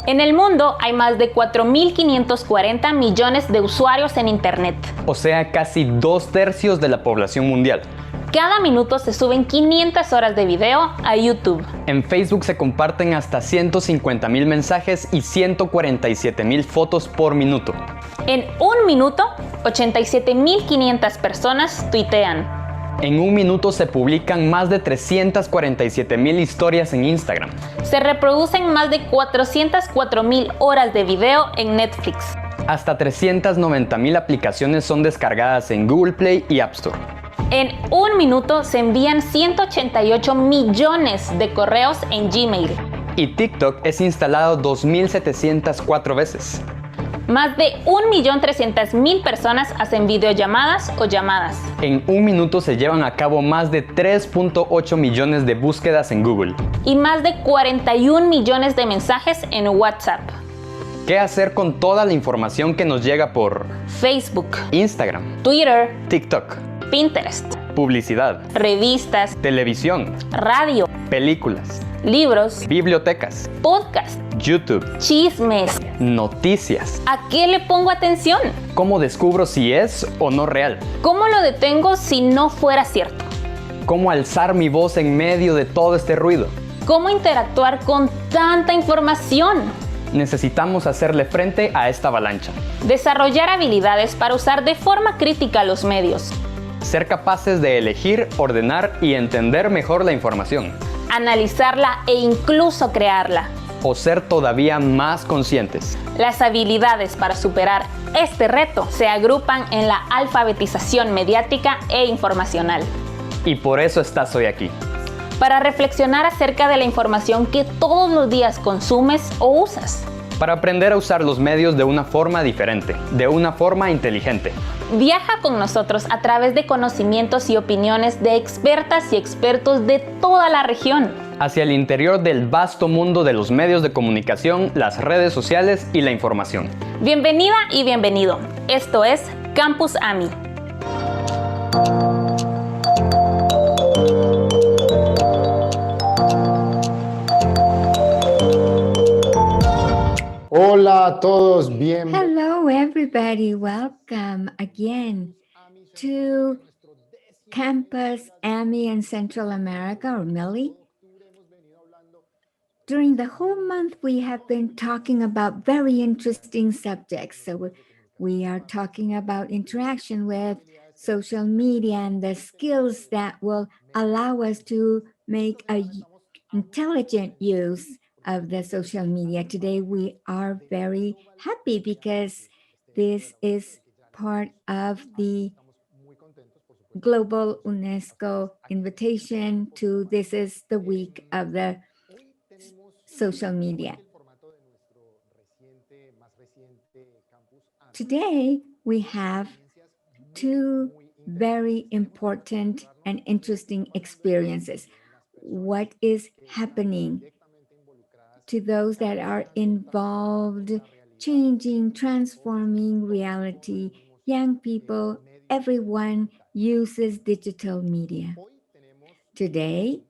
En el mundo hay más de 4.540 millones de usuarios en Internet. O sea, casi 2/3 de la población mundial. Cada minuto se suben 500 horas de video a YouTube. En Facebook se comparten hasta 150.000 mensajes y 147.000 fotos por minuto. En un minuto, 87.500 personas tuitean. En un minuto se publican más de 347.000 historias en Instagram. Se reproducen más de 404.000 horas de video en Netflix. Hasta 390.000 aplicaciones son descargadas en Google Play y App Store. En un minuto se envían 188 millones de correos en Gmail. Y TikTok es instalado 2.704 veces. Más de 1.300.000 personas hacen videollamadas o llamadas. En un minuto se llevan a cabo más de 3.8 millones de búsquedas en Google. Y más de 41 millones de mensajes en WhatsApp. ¿Qué hacer con toda la información que nos llega por Facebook, Instagram, Twitter, TikTok, Pinterest, publicidad, revistas, televisión, radio, películas, libros, bibliotecas, podcast, YouTube, chismes? noticias? ¿A qué le pongo atención? ¿Cómo descubro si es o no real? ¿Cómo lo detengo si no fuera cierto? ¿Cómo alzar mi voz en medio de todo este ruido? ¿Cómo interactuar con tanta información? Necesitamos hacerle frente a esta avalancha. Desarrollar habilidades para usar de forma crítica los medios. Ser capaces de elegir, ordenar y entender mejor la información. Analizarla e incluso crearla. O ser todavía más conscientes. Las habilidades para superar este reto se agrupan en la alfabetización mediática e informacional. Y por eso estás hoy aquí. Para reflexionar acerca de la información que todos los días consumes o usas. Para aprender a usar los medios de una forma diferente, de una forma inteligente. Viaja con nosotros a través de conocimientos y opiniones de expertas y expertos de toda la región. Hacia el interior del vasto mundo de los medios de comunicación, las redes sociales y la información. Bienvenida y bienvenido. Esto es Campus AMI. Hola a todos, Hello everybody, welcome again to Campus AMI in Central America, or MILI. During the whole month, we have been talking about very interesting subjects. So we are talking about interaction with social media and the skills that will allow us to make an intelligent use of the social media. Today, we are very happy because this is part of the global UNESCO invitation to This is the Week of the Social Media. Today, we have two very important and interesting experiences. What is happening to those that are involved, changing, transforming reality, young people, everyone uses digital media. Today,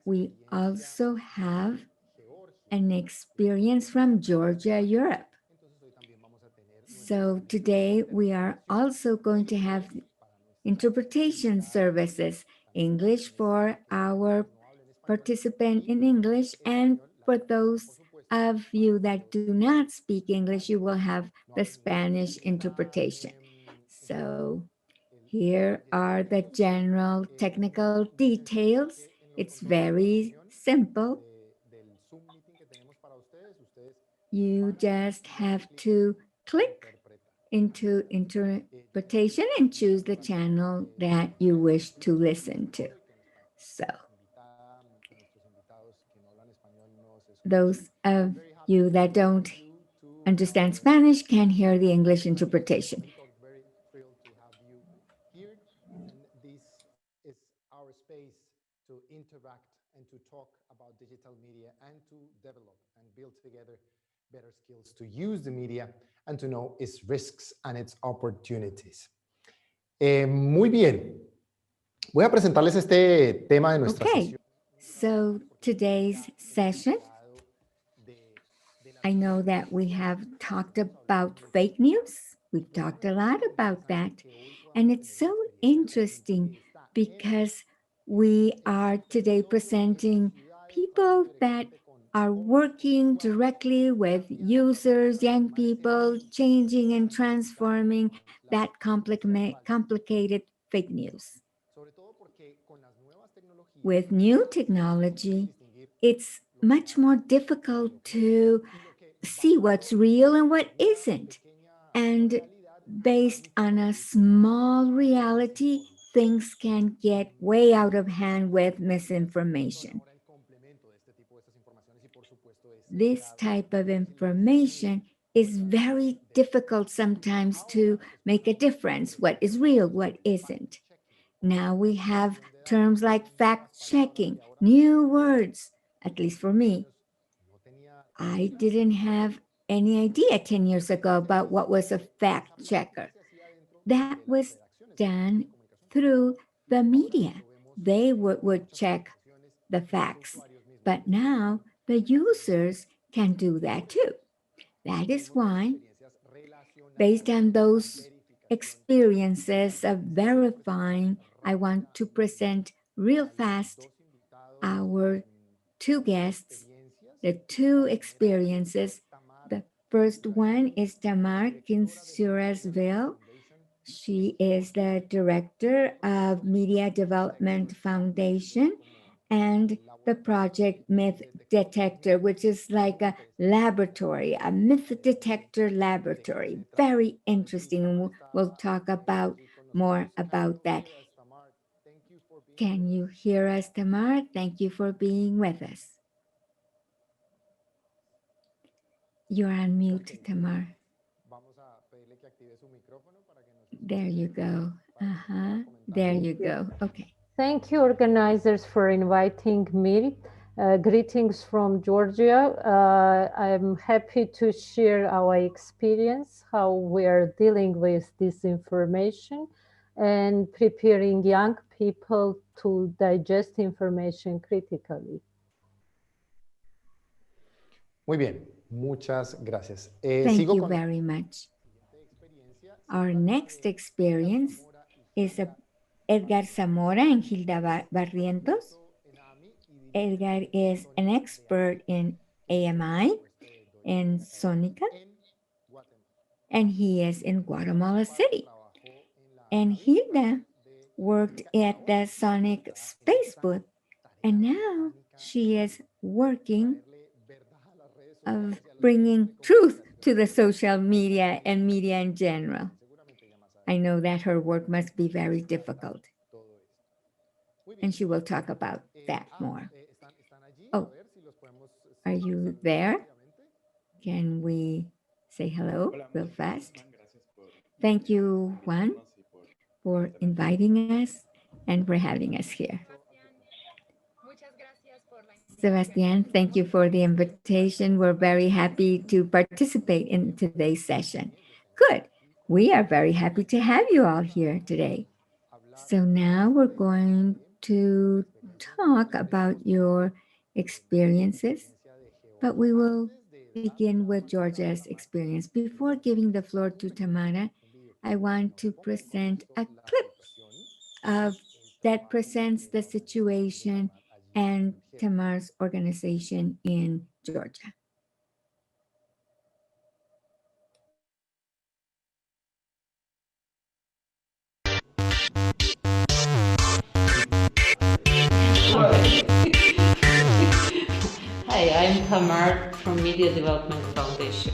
we also have an experience from Georgia, Europe. So today we are also going to have interpretation services, English for our participant in English, and for those of you that do not speak English, you will have the Spanish interpretation. So here are the general technical details. It's very simple. You just have to click into interpretation and choose the channel that you wish to listen to. So those of you that don't understand Spanish can hear the English interpretation. Very thrilled to have you here. This is our space to interact and to talk about digital media and to develop and build together better skills to use the media and to know its risks and its opportunities. Muy bien. Voy a presentarles este tema de nuestra sesión. So today's session. I know that we have talked about fake news. We've talked a lot about that. And it's so interesting because we are today presenting people that are working directly with users, young people, changing and transforming that complicated fake news. With new technology, it's much more difficult to see what's real and what isn't. And based on a small reality, things can get way out of hand with misinformation. This type of information is very difficult sometimes to make a difference. What is real, what isn't? Now we have terms like fact-checking, new words, at least for me. I didn't have any idea 10 years ago about what was a fact checker. That was done through the media. They would check the facts. But now the users can do that too. That is why, based on those experiences of verifying, I want to present real fast our two guests, the two experiences. The first one is Tamar Kintshurashvili. She is the director of Media Development Foundation and the project Myth Detector, which is like a laboratory, a myth detector laboratory. Very interesting. We'll talk about more about that. Can you hear us, Tamar? Thank you for being with us. You're on mute, Tamar. There you go. There you go. Okay. Thank you, organizers, for inviting me. Greetings from Georgia. I'm happy to share our experience, how we are dealing with disinformation and preparing young people to digest information critically. Muy bien, muchas gracias. Thank you very much. Our next experience is Edgar Zamora and Gilda Barrientos. Edgar is an expert in AMI in Sónica, and he is in Guatemala City. And Gilda worked at the Sonic space booth, and now she is working of bringing truth to the social media and media in general. I know that her work must be very difficult. And she will talk about that more. Oh, are you there? Can we say hello real fast? Thank you, Juan, for inviting us and for having us here. Sebastian, thank you for the invitation. We're very happy to participate in today's session. Good. We are very happy to have you all here today. So now we're going to talk about your experiences, but we will begin with Georgia's experience. Before giving the floor to Tamara, I want to present a clip that presents the situation and Tamar's organization in Georgia. Hi, I'm Tamar from Media Development Foundation.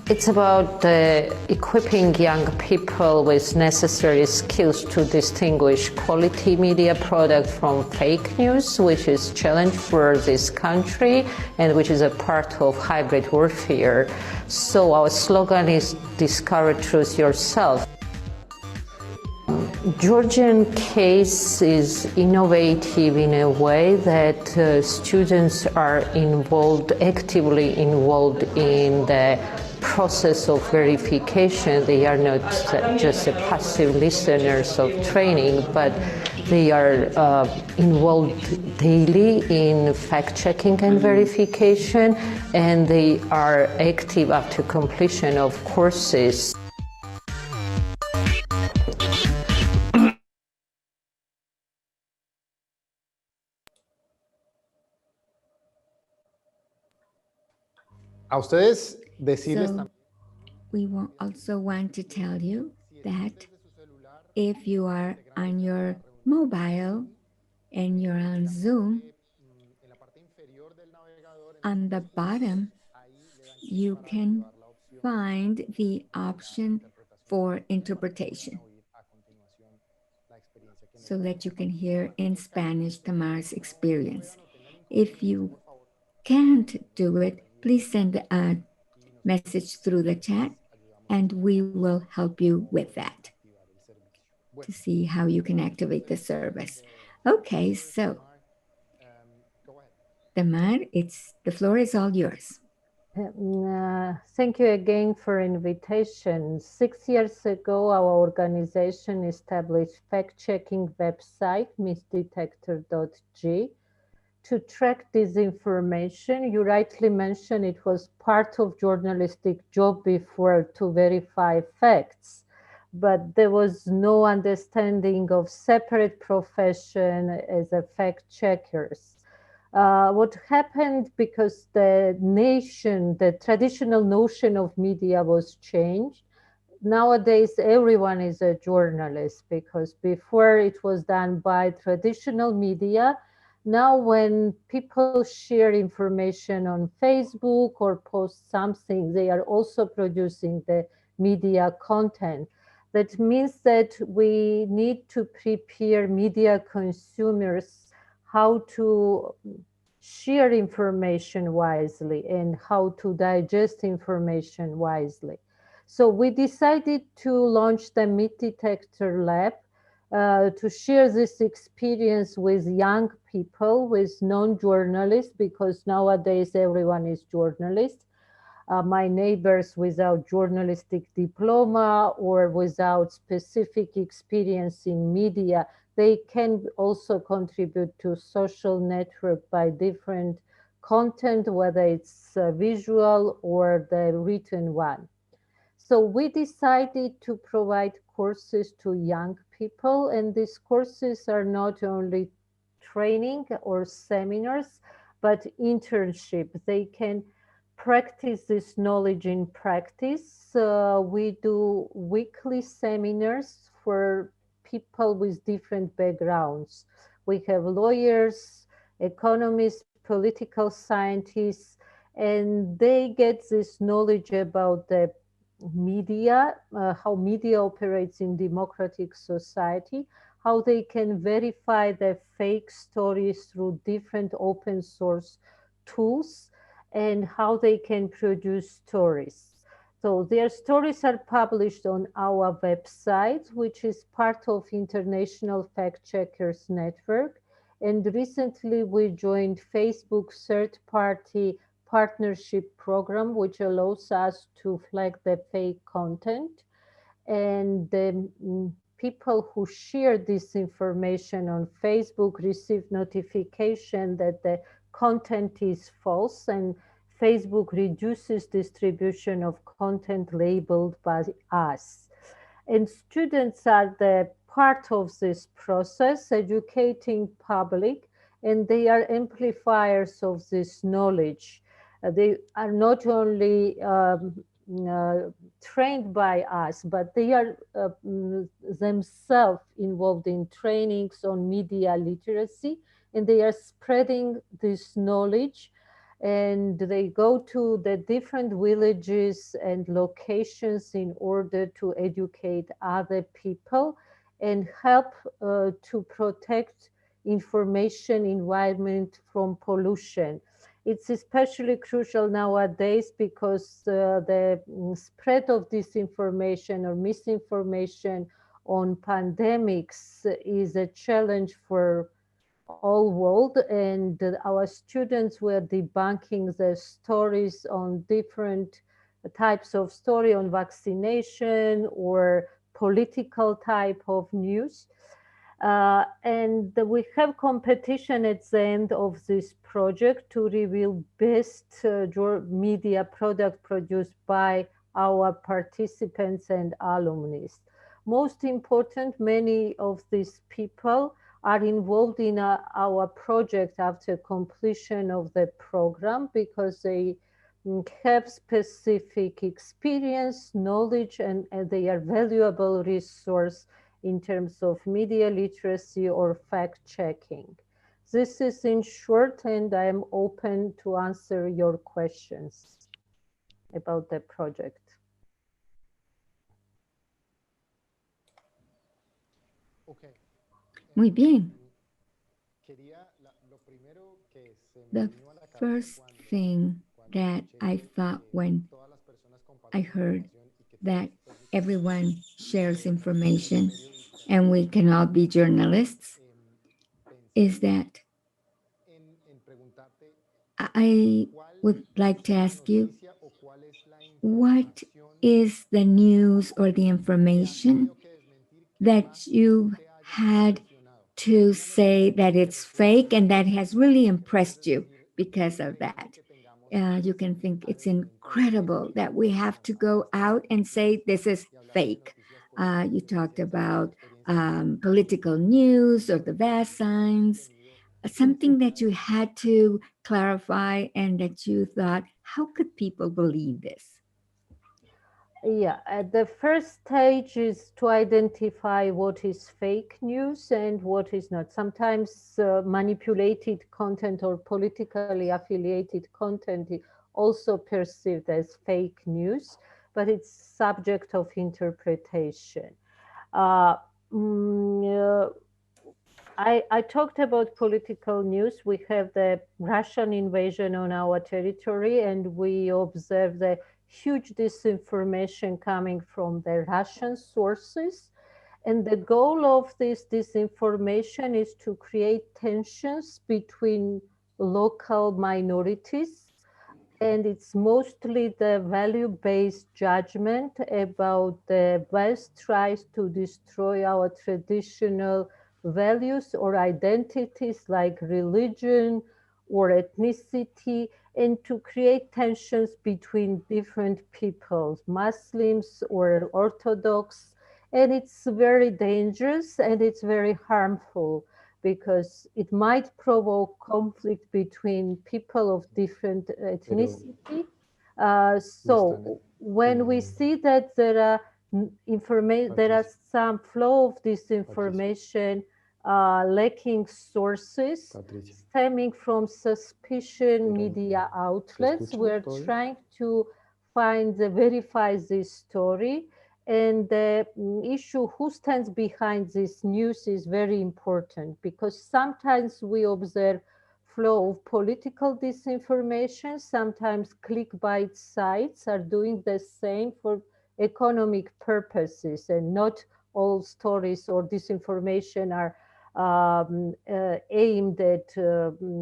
It's about equipping young people with necessary skills to distinguish quality media product from fake news, which is a challenge for this country and which is a part of hybrid warfare. So our slogan is "Discover Truth Yourself." Georgian case is innovative in a way that students are actively involved in the process of verification. They are not just passive listeners of training, but They are involved daily in fact-checking and verification, and they are active after completion of courses. A ustedes decirles So we also want to tell you that if you are on your mobile and you're on Zoom, on the bottom, you can find the option for interpretation so that you can hear in Spanish Tamar's experience. If you can't do it, please send a message through the chat and we will help you with that to see how you can activate the service. Okay, so Tamar, the floor is all yours. Thank you again for invitation. 6 years ago, our organization established fact-checking website, mythdetector.g, to track disinformation. You rightly mentioned it was part of journalistic job before to verify facts, but there was no understanding of separate profession as a fact checkers. What happened because the traditional notion of media was changed. Nowadays, everyone is a journalist because before it was done by traditional media. Now, when people share information on Facebook or post something, they are also producing the media content. That means that we need to prepare media consumers how to share information wisely and how to digest information wisely. So we decided to launch the Myth Detector Lab to share this experience with young people, with non-journalists, because nowadays everyone is journalist. My neighbors without journalistic diploma or without specific experience in media, they can also contribute to social network by different content, whether it's visual or the written one. So we decided to provide courses to young people, and these courses are not only training or seminars, but internship. They can practice this knowledge in practice. We do weekly seminars for people with different backgrounds. We have lawyers, economists, political scientists, and they get this knowledge about the media, how media operates in democratic society, how they can verify the fake stories through different open source tools, and how they can produce stories. So their stories are published on our website, which is part of International Fact Checkers Network. And recently we joined Facebook's third-party partnership program, which allows us to flag the fake content. And the people who share this information on Facebook receive notification that the content is false, and Facebook reduces distribution of content labeled by us. And students are the part of this process, educating public, and they are amplifiers of this knowledge. They are not only trained by us, but they are themselves involved in trainings on media literacy, and they are spreading this knowledge, and they go to the different villages and locations in order to educate other people and help to protect information environment from pollution. It's especially crucial nowadays because the spread of disinformation or misinformation on pandemics is a challenge for all world, and our students were debunking the stories on different types of story on vaccination or political type of news. And we have competition at the end of this project to reveal best media product produced by our participants and alumni. Most important, many of these people are involved in our project after completion of the program because they have specific experience, knowledge, and they are valuable resource in terms of media literacy or fact-checking. This is in short, and I am open to answer your questions about the project. Okay. Muy bien. The first thing that I thought when I heard that everyone shares information and we can all be journalists is that I would like to ask you, what is the news or the information that you had to say that it's fake and that has really impressed you because of that? You can think it's incredible that we have to go out and say this is fake. You talked about political news or the vast signs, something that you had to clarify and that you thought, how could people believe this? Yeah, the first stage is to identify what is fake news and what is not. Sometimes manipulated content or politically affiliated content is also perceived as fake news, but it's subject of interpretation. I talked about political news. We have the Russian invasion on our territory, and we observe the huge disinformation coming from the Russian sources. And the goal of this disinformation is to create tensions between local minorities. And it's mostly the value-based judgment about the West tries to destroy our traditional values or identities like religion or ethnicity, and to create tensions between different peoples, Muslims or Orthodox. And it's very dangerous and it's very harmful because it might provoke conflict between people of different ethnicity. So when we see that there are some flow of disinformation, lacking sources, stemming from suspicion media outlets, we're trying to verify this story. And the issue who stands behind this news is very important because sometimes we observe flow of political disinformation, sometimes clickbait sites are doing the same for economic purposes, and not all stories or disinformation are aimed at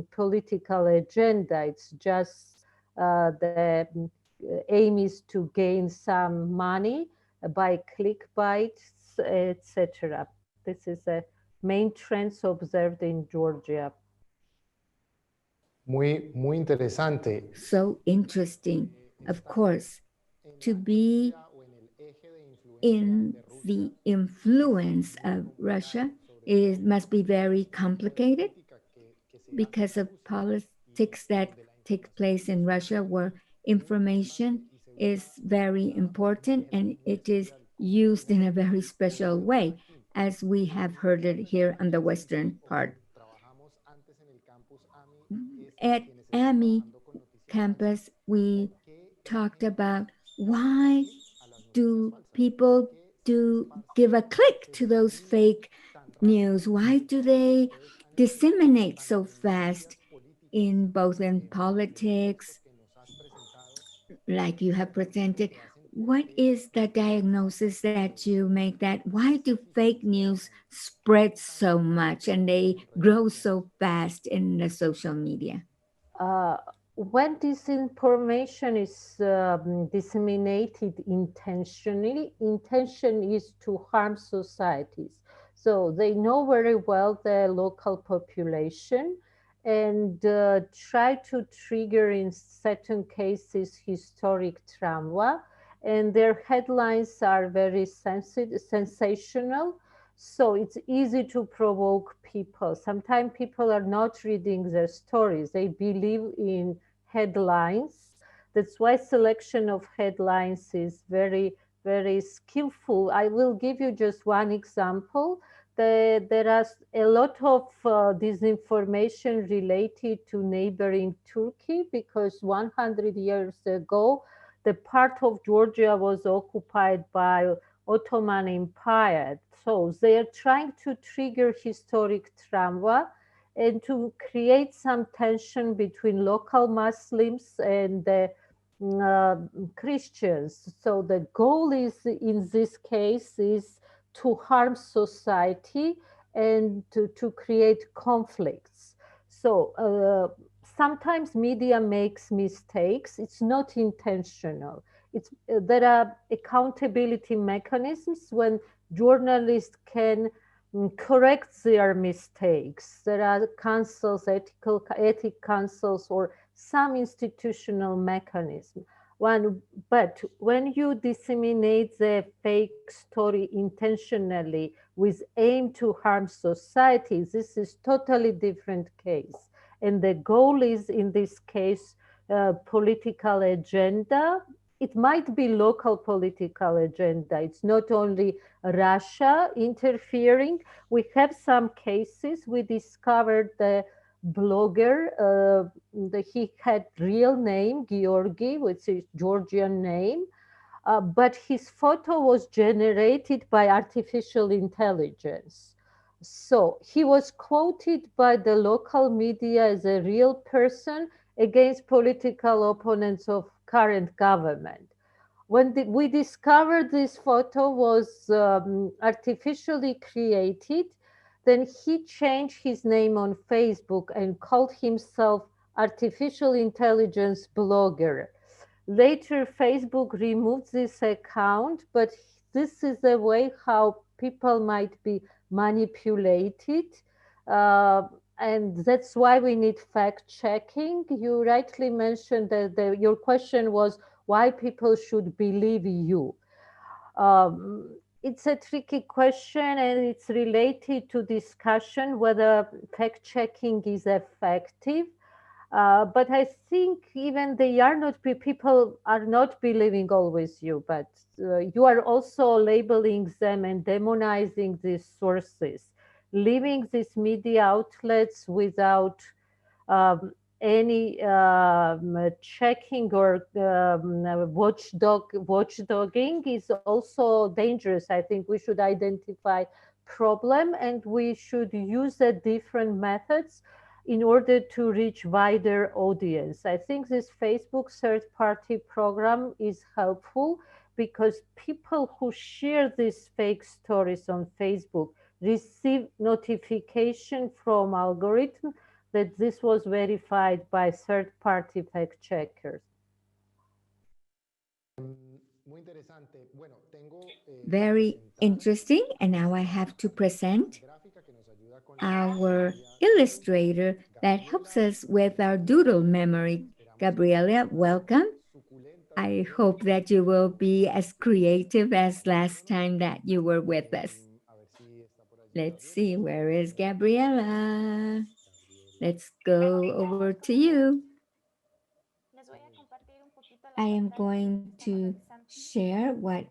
political agenda. It's just the aim is to gain some money by clickbaits, etc. This is a main trends observed in Georgia. Muy interesante. So interesting. Of course, to be in the influence of Russia must be very complicated because of politics that take place in Russia, where information is very important and it is used in a very special way, as we have heard it here on the western part. At AMI campus, we talked about why do people give a click to those fake news? Why do they disseminate so fast in both in politics, like you have presented? What is the diagnosis that you make that why do fake news spread so much and they grow so fast in the social media? When disinformation is disseminated intentionally, intention is to harm societies. So they know very well the local population and try to trigger in certain cases historic trauma. And their headlines are very sensational. So it's easy to provoke people. Sometimes people are not reading their stories. They believe in headlines. That's why selection of headlines is very, very skillful. I will give you just one example. There are a lot of disinformation related to neighboring Turkey because 100 years ago, the part of Georgia was occupied by Ottoman Empire. So they are trying to trigger historic trauma and to create some tension between local Muslims and the Christians. So the goal is, in this case, is to harm society and to create conflicts. So sometimes media makes mistakes. It's not intentional. There are accountability mechanisms when journalists can correct their mistakes. There are councils, ethic councils, or some institutional mechanism. But when you disseminate the fake story intentionally with aim to harm society, this is totally different case. And the goal is, in this case, political agenda. It might be local political agenda. It's not only Russia interfering. We have some cases. We discovered the blogger, he had real name, Georgi, which is Georgian name, but his photo was generated by artificial intelligence. So he was quoted by the local media as a real person against political opponents of current government. When we discovered this photo was artificially created, then he changed his name on Facebook and called himself artificial intelligence blogger. Later, Facebook removed this account, but this is the way how people might be manipulated. Uh, and that's why we need fact checking. You rightly mentioned that your question was why people should believe you. It's a tricky question and it's related to discussion whether fact checking is effective. But I think even they are not, people are not believing always you, but you are also labeling them and demonizing these sources, leaving these media outlets without um, any checking or watchdogging is also dangerous. I think we should identify problem and we should use the different methods in order to reach wider audience. I think this Facebook third-party program is helpful because people who share these fake stories on Facebook receive notification from algorithm that this was verified by third-party fact checkers. Very interesting. And now I have to present our illustrator that helps us with our doodle memory. Gabriela, welcome. I hope that you will be as creative as last time that you were with us. Let's see, where is Gabriela? Let's go over to you. I am going to share what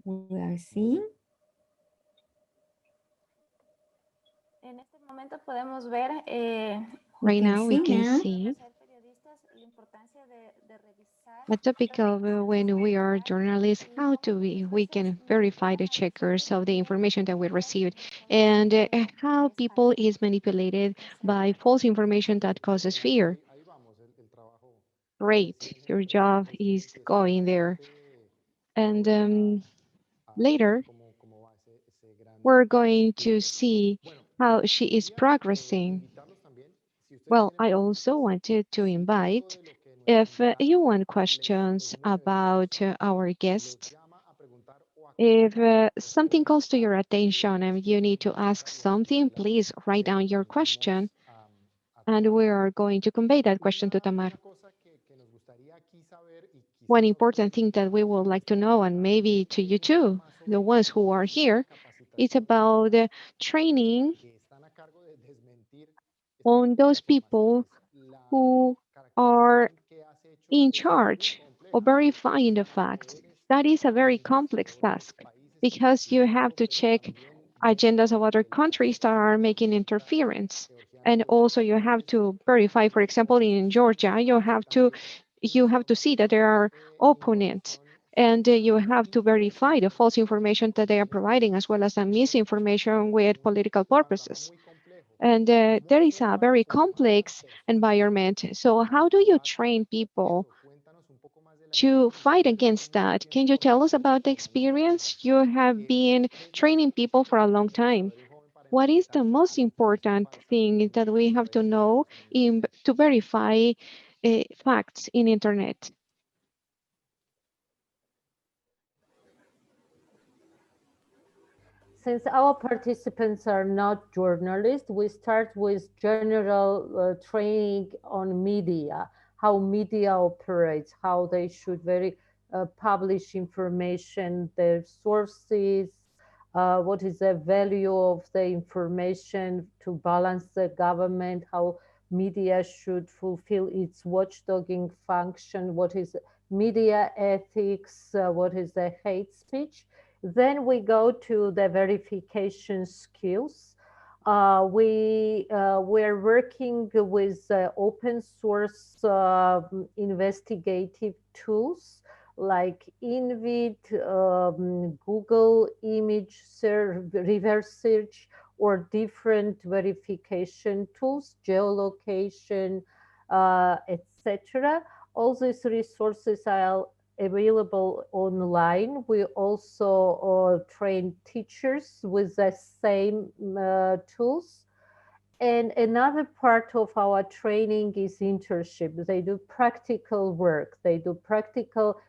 we are seeing. Right now, we can see a topic of when we are journalists, how do we can verify the checkers of the information that we received, and how people is manipulated by false information that causes fear. Great, your job is going there. And later, we're going to see how she is progressing. Well, I also wanted to invite, if you want questions about our guest, If something calls to your attention and you need to ask something, please write down your question, and we are going to convey that question to Tamar. One important thing that we would like to know, and maybe to you too, the ones who are here, is about training on those people who are in charge of verifying the facts. That is a very complex task because you have to check agendas of other countries that are making interference. And also you have to verify, for example, in Georgia, you have to see that there are opponents, and you have to verify the false information that they are providing, as well as the misinformation with political purposes. And there is a very complex environment. So how do you train people to fight against that? Can you tell us about the experience? You have been training people for a long time. What is the most important thing that we have to know to verify facts in internet? Since our participants are not journalists, we start with general training on media, how media operates, how they should publish information, their sources, what is the value of the information to balance the government, how media should fulfill its watchdogging function, what is media ethics, what is the hate speech. Then we go to the verification skills. We're working with open source investigative tools like Invid, Google image search, reverse search, or different verification tools, geolocation, etc. All these resources are available online. We also train teachers with the same tools. And another part of our training is internship. They do practical work. They do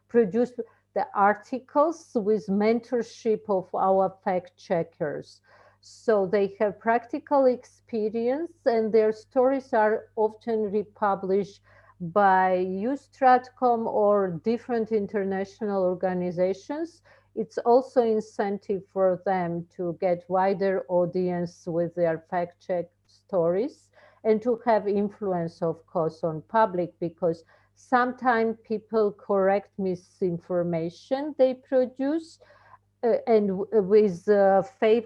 produce the articles with mentorship of our fact checkers. So they have practical experience, and their stories are often republished by Ustratcom or different international organizations. It's also incentive for them to get wider audience with their fact check stories and to have influence, of course, on public, because sometimes people correct misinformation they produce, and with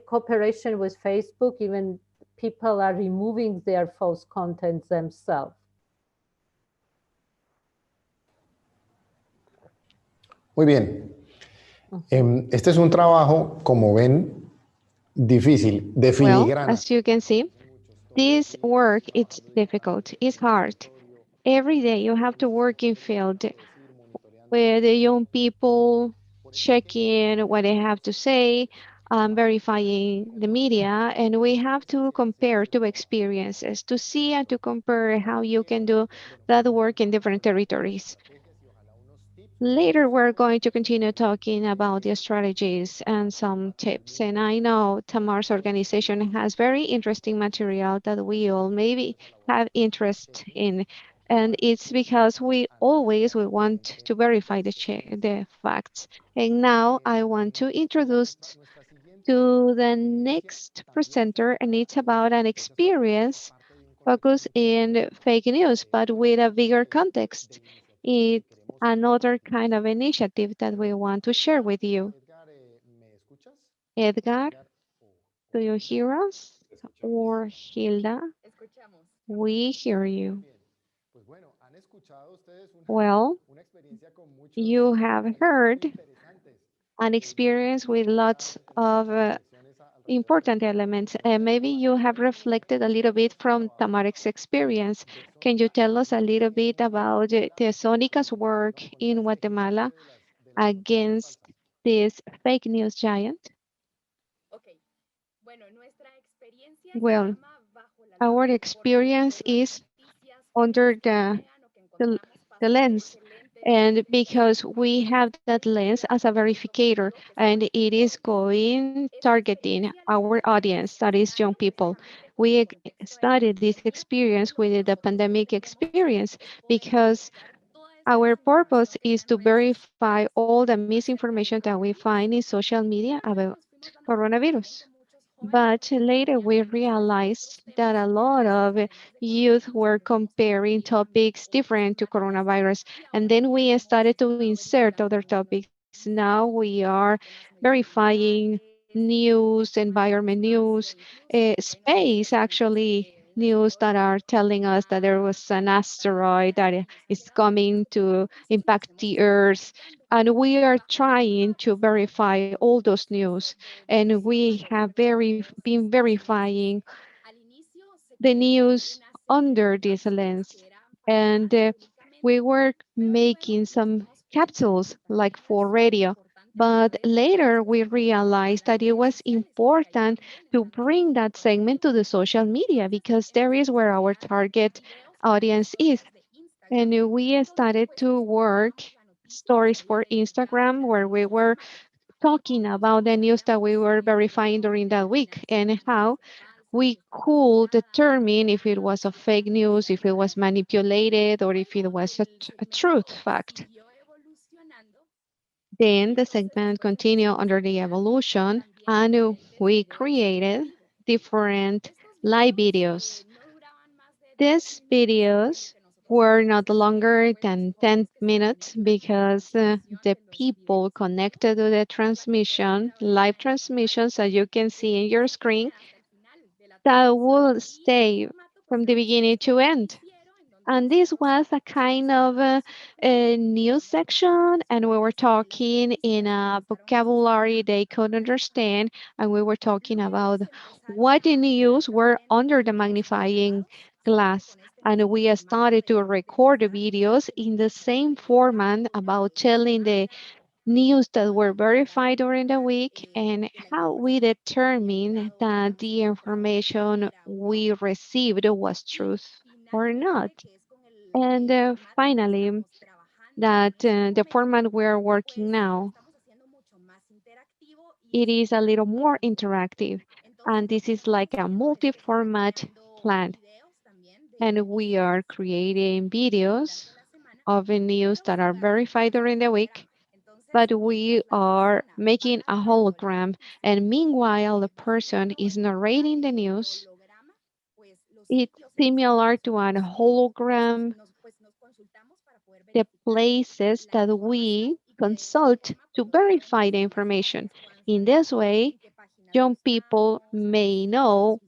cooperation with Facebook, even people are removing their false content themselves. Muy bien. Este es un trabajo, como ven, difícil, de Well, filigrana. as you can see, this work, it's difficult, it's hard. Every day you have to work in field with the young people, checking what they have to say, verifying the media, and we have to compare two experiences to see and to compare how you can do that work in different territories. Later, we're going to continue talking about the strategies and some tips. And I know Tamar's organization has very interesting material that we all maybe have interest in. And it's because we want to verify the facts. And now I want to introduce to the next presenter, and it's about an experience focused in fake news, but with a bigger context. It's another kind of initiative that we want to share with you. Edgar, do you hear us? Or Gilda? We hear you. Well, you have heard an experience with lots of important elements. Maybe you have reflected a little bit from Tamar's experience. Can you tell us a little bit about the Sónica's work in Guatemala against this fake news giant? Well, our experience is under the lens And because we have that lens as a verificator, and it is going targeting our audience, that is young people. We started this experience with the pandemic experience because our purpose is to verify all the misinformation that we find in social media about coronavirus. But later we realized that a lot of youth were comparing topics different to coronavirus. And then we started to insert other topics. Now we are verifying news, environment news, space actually, news that are telling us that there was an asteroid that is coming to impact the Earth. And we are trying to verify all those news, and we have been verifying the news under this lens. And we were making some capsules like for radio. But later we realized that it was important to bring that segment to the social media because there is where our target audience is. And we started to work stories for Instagram where we were talking about the news that we were verifying during that week and how we could determine if it was a fake news, if it was manipulated, or if it was a truth fact. Then the segment continued under the evolution, and we created different live videos. These videos were not longer than 10 minutes because the people connected to the transmission, live transmissions, as you can see in your screen, that will stay from the beginning to end. And this was a kind of a news section, and we were talking in a vocabulary they could understand, and we were talking about what the news were under the magnifying glass. And we started to record the videos in the same format about telling the news that were verified during the week and how we determine that the information we received was truth or not. And finally, that the format we're working now, it is a little more interactive. And this is like a multi-format plan. And we are creating videos of the news that are verified during the week, but we are making a hologram. And meanwhile, the person is narrating the news. It's similar to a hologram, the places that we consult to verify the information. In this way, young people may know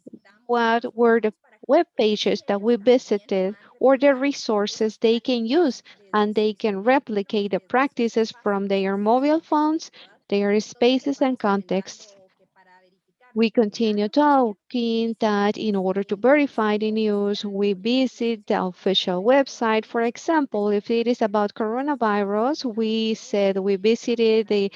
what were the web pages that we visited or the resources they can use, and they can replicate the practices from their mobile phones, their spaces and contexts. We continue talking that in order to verify the news, we visit the official website. For example, if it is about coronavirus, we said we visited the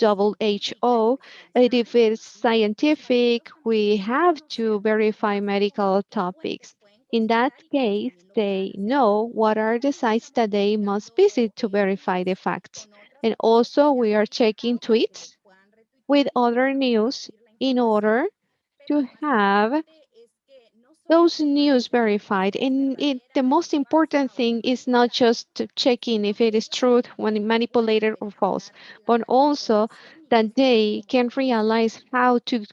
WHO. And if it's scientific, we have to verify medical topics. In that case, they know what are the sites that they must visit to verify the facts. And also, we are checking tweets with other news in order to have those news verified. And the most important thing is not just checking if it is truth when manipulated or false, but also that they can realize how to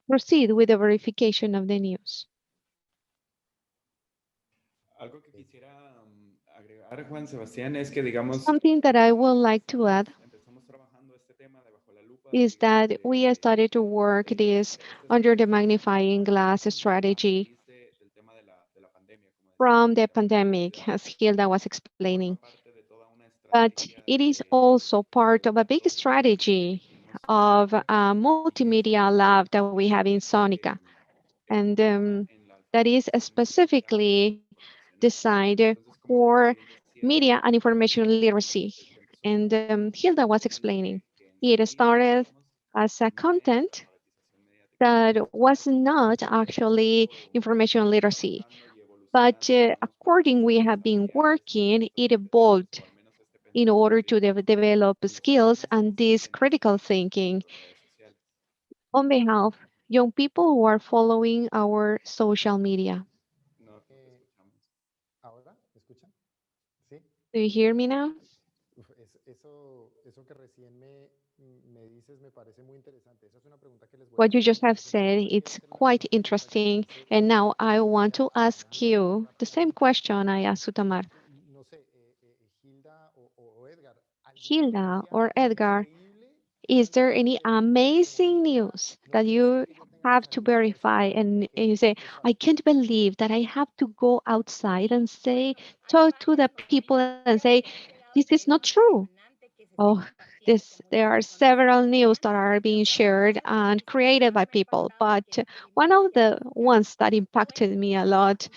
proceed with the verification of the news. Something that I would like to add is that we started to work this under the magnifying glass strategy from the pandemic, as Gilda was explaining. But it is also part of a big strategy of a multimedia lab that we have in Sónica. And that is specifically designed for media and information literacy. And Gilda was explaining. It started as a content that was not actually information literacy. But according we have been working, it evolved in order to develop skills and this critical thinking on behalf of young people who are following our social media. ¿Ahora? ¿Me escuchan? ¿Sí? Do you hear me now? Eso que recién me dices me parece muy interesante. Esa es una pregunta que les voy a What you hacer. just have Nosotros said, ahora it's tenemos quite una pregunta que interesting. dice, And now I want to ask Fernando, you una the same pregunta. question I asked to Tamar. No sé, Gilda o Edgar, ¿alguna Hilda noticia or Edgar, increíble que is hayan there visto any que como amazing Gilda, news no that puede ser you que yo tenga que have to salir a verify auxiliar and porque you say, I exacto, can't believe that I have to go outside and say, talk to the people and say, this is not true. Oh, there are several news that are being shared and created by people, but one of the ones that impacted me a lot,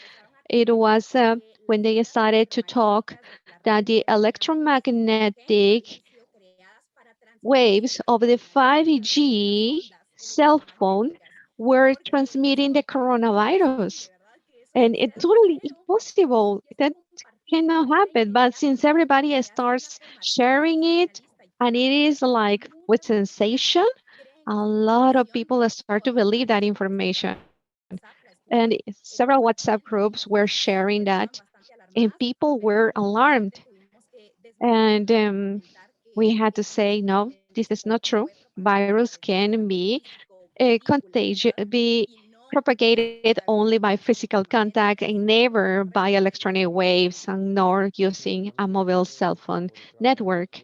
it was when they started to talk that the electromagnetic waves of the 5G cell phone were transmitting the coronavirus. And it's totally impossible. That cannot happen. But since everybody starts sharing it, and it is like with sensation, a lot of people start to believe that information. And several WhatsApp groups were sharing that, and people were alarmed. And we had to say, no, this is not true. Virus can be contagious, be propagated only by physical contact and never by electronic waves and nor using a mobile cell phone network.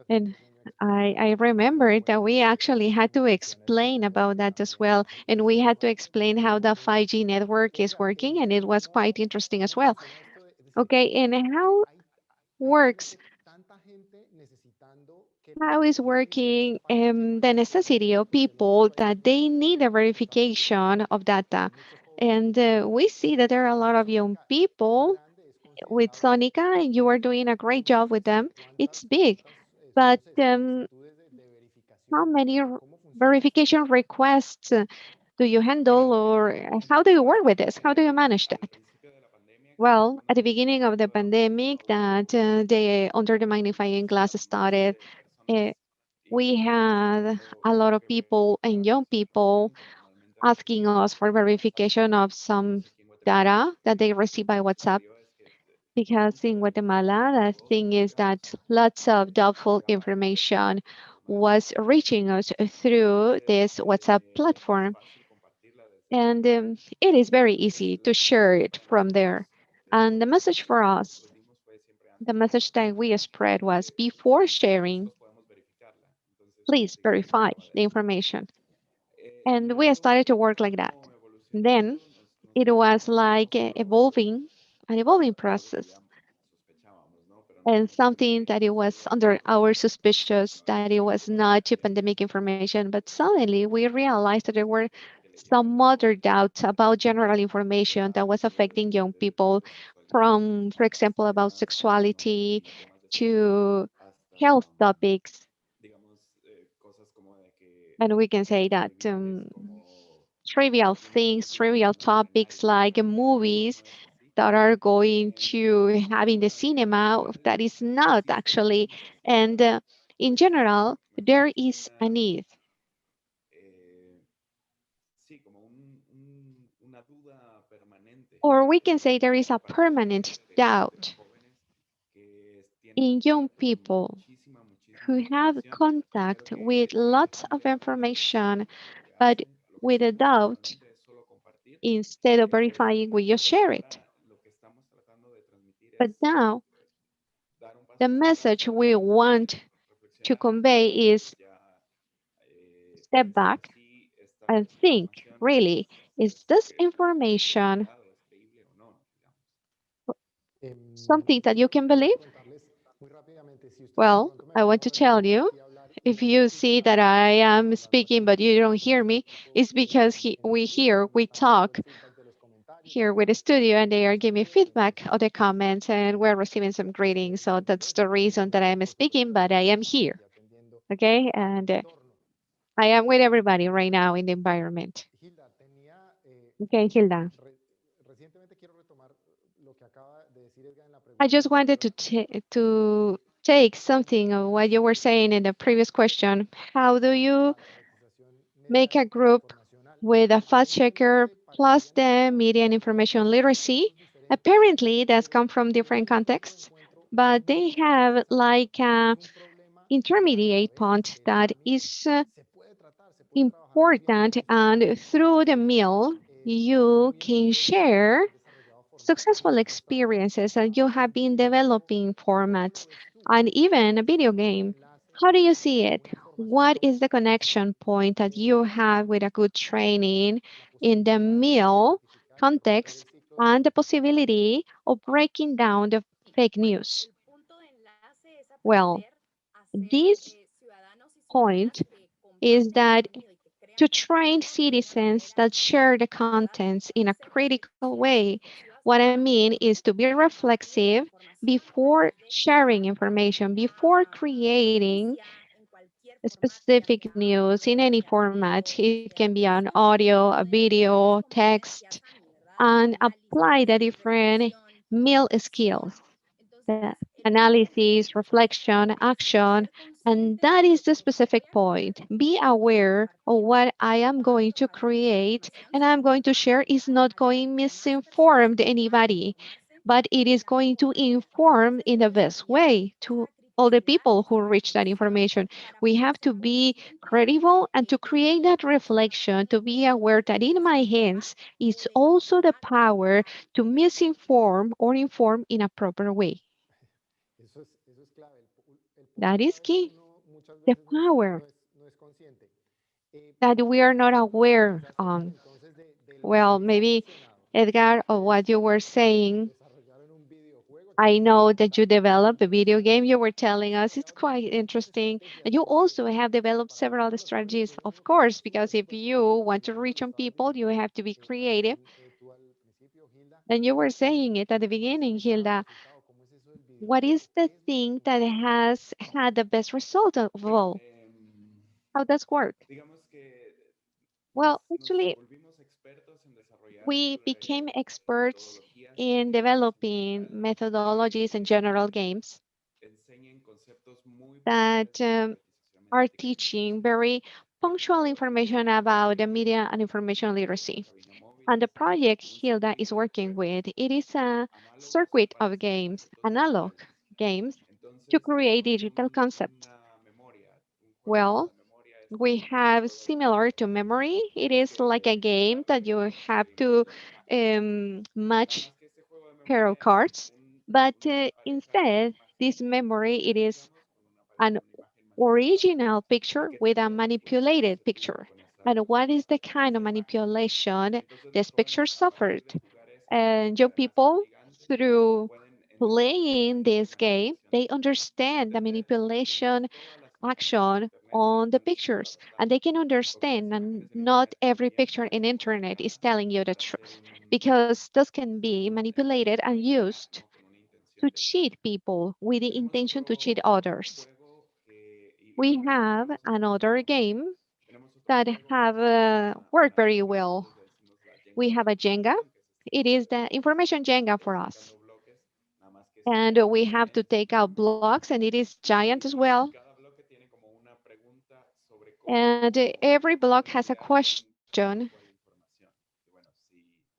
And I remember that we actually had to explain about that as well. And we had to explain how the 5G network is working, and it was quite interesting as well. Okay, and how works how is working the necessity of people that they need a verification of data. And we see that there are a lot of young people with Sónica, and you are doing a great job with them. It's big, but how many verification requests do you handle, or how do you work with this? How do you manage that? Well, at the beginning of the pandemic, that the under the magnifying glass started, uh, we had a lot of people and young people asking us for verification of some data that they receive by WhatsApp. Because in Guatemala, the thing is that lots of doubtful information was reaching us through this WhatsApp platform. And it is very easy to share it from there. And the message for us, the message that we spread was before sharing, please verify the information. And we started to work like that. Then it was like an evolving process. And something that it was under our suspicious that it was not pandemic information, but suddenly we realized that there were some other doubts about general information that was affecting young people from, for example, about sexuality to health topics. And we can say that trivial things, trivial topics like movies that are going to have in the cinema that is not actually. And in general, there is a need. Or we can say there is a permanent doubt in young people who have contact with lots of information, but with a doubt, instead of verifying, we just share it. But now, the message we want to convey is step back and think really, is this information something that you can believe? Well, I want to tell you, if you see that I am speaking but you don't hear me, it's because we talk here with the studio and they are giving feedback of the comments and we're receiving some greetings. So that's the reason that I'm speaking, but I am here. Okay, and I am with everybody right now in the environment. Okay, Gilda. I just wanted to take something of what you were saying in the previous question. How do you make a group with a fact checker plus the media and information literacy? Apparently, that's come from different contexts, but they have like a intermediate point that is important, and through the meal, you can share successful experiences that you have been developing formats and even a video game. How do you see it? What is the connection point that you have with a good training in the meal context and the possibility of breaking down the fake news? Well, this point is that to train citizens that share the contents in a critical way. What I mean is to be reflexive before sharing information, before creating specific news in any format. It can be an audio, a video, text, and apply the different meal skills, the analysis, reflection, action, and that is the specific point. Be aware of what I am going to create and I'm going to share is not going misinformed anybody, but it is going to inform in the best way to all the people who reach that information. We have to be credible and to create that reflection, to be aware that in my hands is also the power to misinform or inform in a proper way. That is key. The power that we are not aware on. Well, maybe Edgar, of what you were saying, I know that you developed a video game. You were telling us it's quite interesting. And you also have developed several strategies, of course, because if you want to reach on people, you have to be creative. And you were saying it at the beginning, Gilda. What is the thing that has had the best result of all? How does work? Well, actually, we became experts in developing methodologies and general games that are teaching very punctual information about the media and information literacy. And the project Hilda is working with, it is a circuit of games, analog games, to create digital concepts. Well, we have similar to memory. It is like a game that you have to match pair of cards, but instead, this memory, it is an original picture with a manipulated picture. And what is the kind of manipulation this picture suffered? And young people, through playing this game, they understand the manipulation action on the pictures, and they can understand and not every picture in internet is telling you the truth, because those can be manipulated and used to cheat people with the intention to cheat others. We have another game that have worked very well. We have a Jenga. It is the information Jenga for us. And we have to take out blocks, and it is giant as well. And every block has a question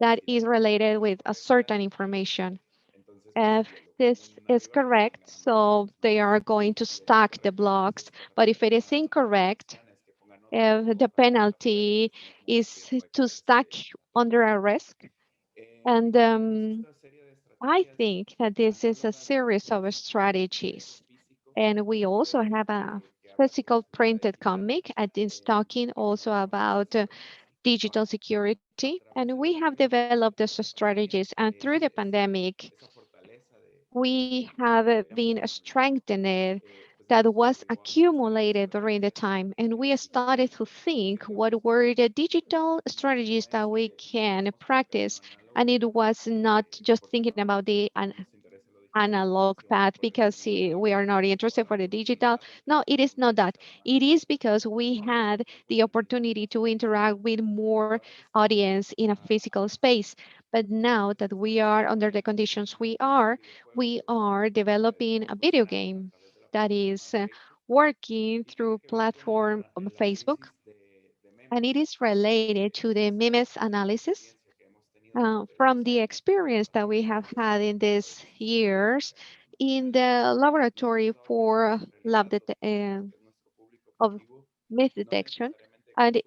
that is related with a certain information. If this is correct, so they are going to stack the blocks. But if it is incorrect, if the penalty is to stack under a risk. And I think that this is a series of strategies. And we also have a physical printed comic at is talking also about digital security. And we have developed these strategies. And through the pandemic, we have been strengthened that was accumulated during the time. And we started to think what were the digital strategies that we can practice. And it was not just thinking about the analog path because we are not interested for the digital. No, it is not that. It is because we had the opportunity to interact with more audience in a physical space. But now that we are under the conditions we are developing a video game that is working through platform of Facebook, and it is related to the memes analysis. From the experience that we have had in these years in the laboratory for of myth detection, and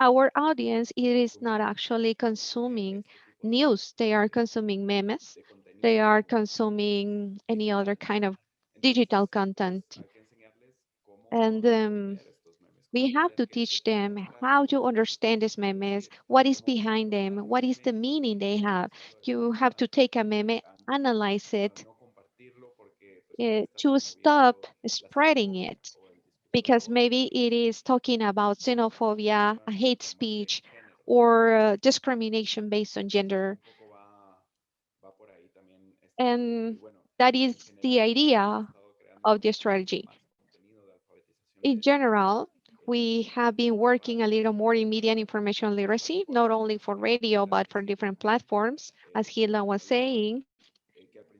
our audience, it is not actually consuming news. They are consuming memes. They are consuming any other kind of digital content. And we have to teach them how to understand these memes, what is behind them, what is the meaning they have. You have to take a meme, analyze it, to stop spreading it, because maybe it is talking about xenophobia, a hate speech, or discrimination based on gender. And that is the idea of the strategy. In general, we have been working a little more in media and information literacy, not only for radio, but for different platforms, as Gilda was saying,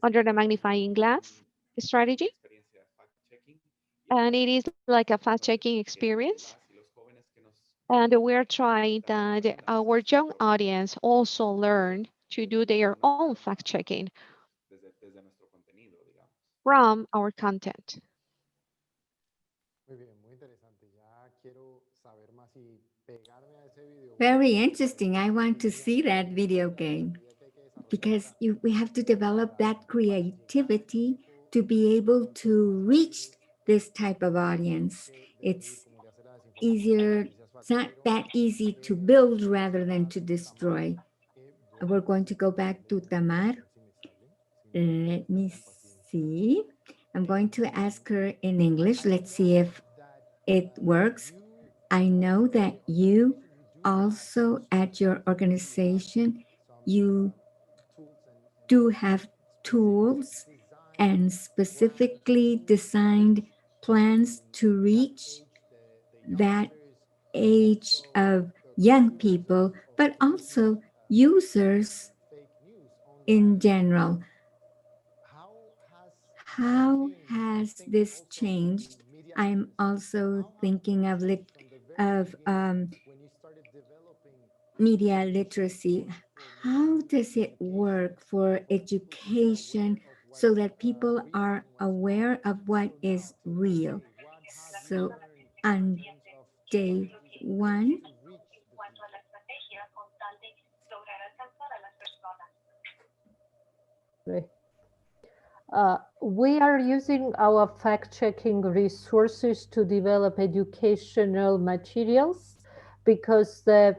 under the magnifying glass strategy. And it is like a fact-checking experience. And we're trying that our young audience also learn to do their own fact-checking from our content. Muy bien, muy interesante. Ya quiero saber más y pegarme a ese video. Very interesting. I want to see that video game because we have to develop that creativity to be able to reach this type of audience. It's easier, it's not that easy to build rather than to destroy. We're going to go back to Tamar. Let me see. I'm going to ask her in English. Let's see if it works. I know that you also at your organization, you do have tools and specifically designed plans to reach that age of young people, but also users in general. How has this changed? I'm also thinking of media literacy. How does it work for education so that people are aware of what is real? So on day one, We are using our fact-checking resources to develop educational materials because the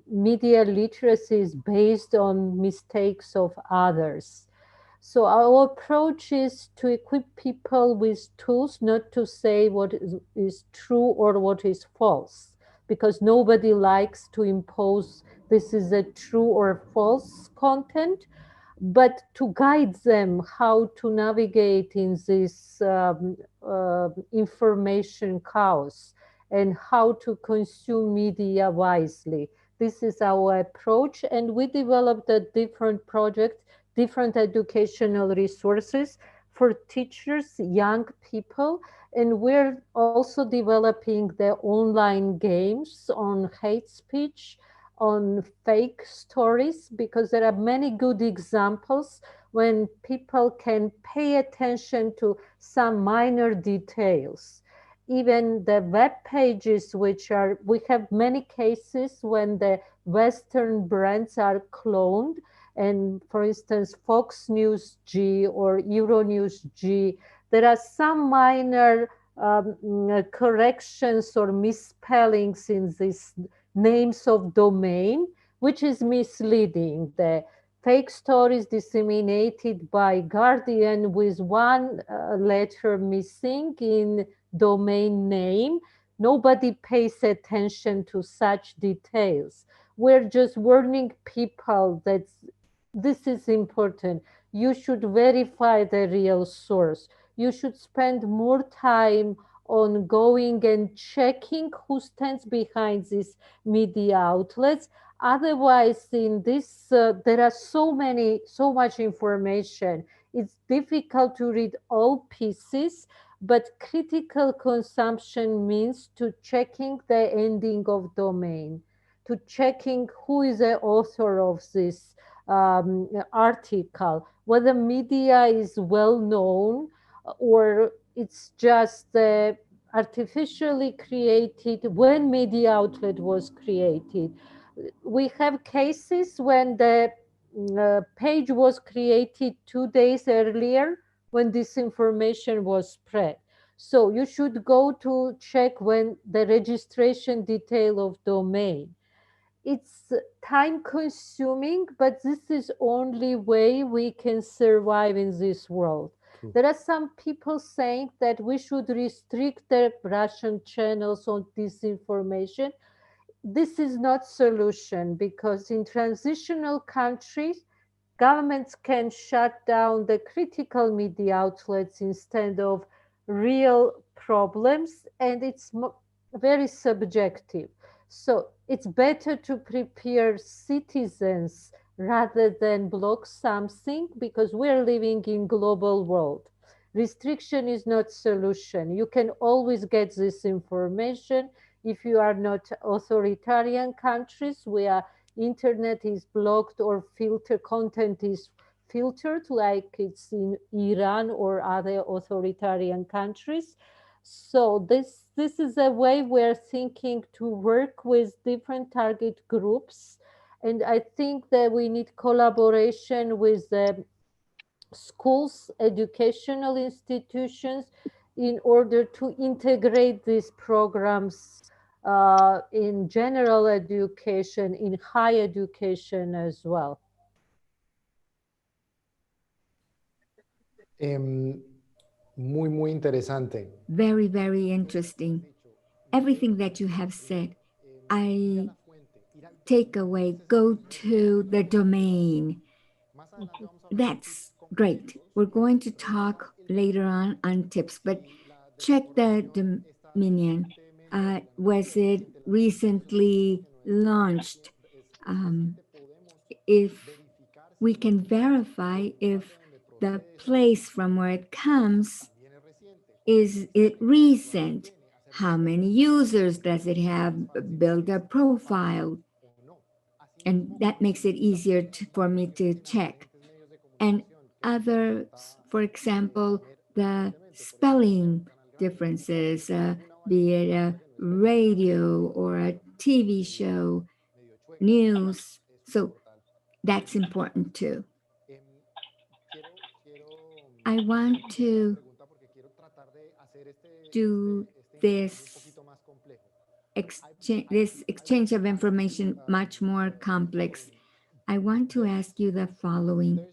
media literacy is based on mistakes of others. So our approach is to equip people with tools, not to say what is true or what is false, because nobody likes to impose this is a true or false content, but to guide them how to navigate in this information chaos and how to consume media wisely. This is our approach, and we developed a different project, different educational resources for teachers, young people, and we're also developing the online games on hate speech, on fake stories, because there are many good examples when people can pay attention to some minor details. Even the web pages, we have many cases when the Western brands are cloned, and for instance, Fox News G or Euronews G, there are some minor corrections or misspellings in these names of domain, which is misleading. The fake stories disseminated by Guardian with one letter missing in domain name. Nobody pays attention to such details. We're just warning people that this is important. You should verify the real source. You should spend more time on going and checking who stands behind these media outlets. Otherwise, in this, there are so much information. It's difficult to read all pieces, but critical consumption means to checking the ending of domain, to checking who is the author of this article, whether media is well known or it's just artificially created when media outlet was created. We have cases when the page was created 2 days earlier when disinformation was spread. So you should go to check when the registration detail of domain. It's time consuming, but this is only way we can survive in this world. True. There are some people saying that we should restrict the Russian channels on disinformation. This is not solution because in transitional countries, governments can shut down the critical media outlets instead of real problems, and it's very subjective. So it's better to prepare citizens rather than block something because we're living in global world. Restriction is not solution. You can always get this information if you are not authoritarian countries where internet is blocked or content is filtered like it's in Iran or other authoritarian countries. So this is a way we're thinking to work with different target groups. And I think that we need collaboration with the schools, educational institutions, in order to integrate these programs in general education, in higher education as well. Muy interesante. Very, very interesting. Everything that you have said, I take away, go to the domain. That's great. We're going to talk later on tips, but check the dominion. Was it recently launched? If we can verify if the place from where it comes, is it recent? How many users does it have? Build a profile. And that makes it easier for me to check. And others, for example, the spelling differences, be it a radio or a TV show, news. So that's important too. I want to do this exchange of information much more complex. I want to ask you the following.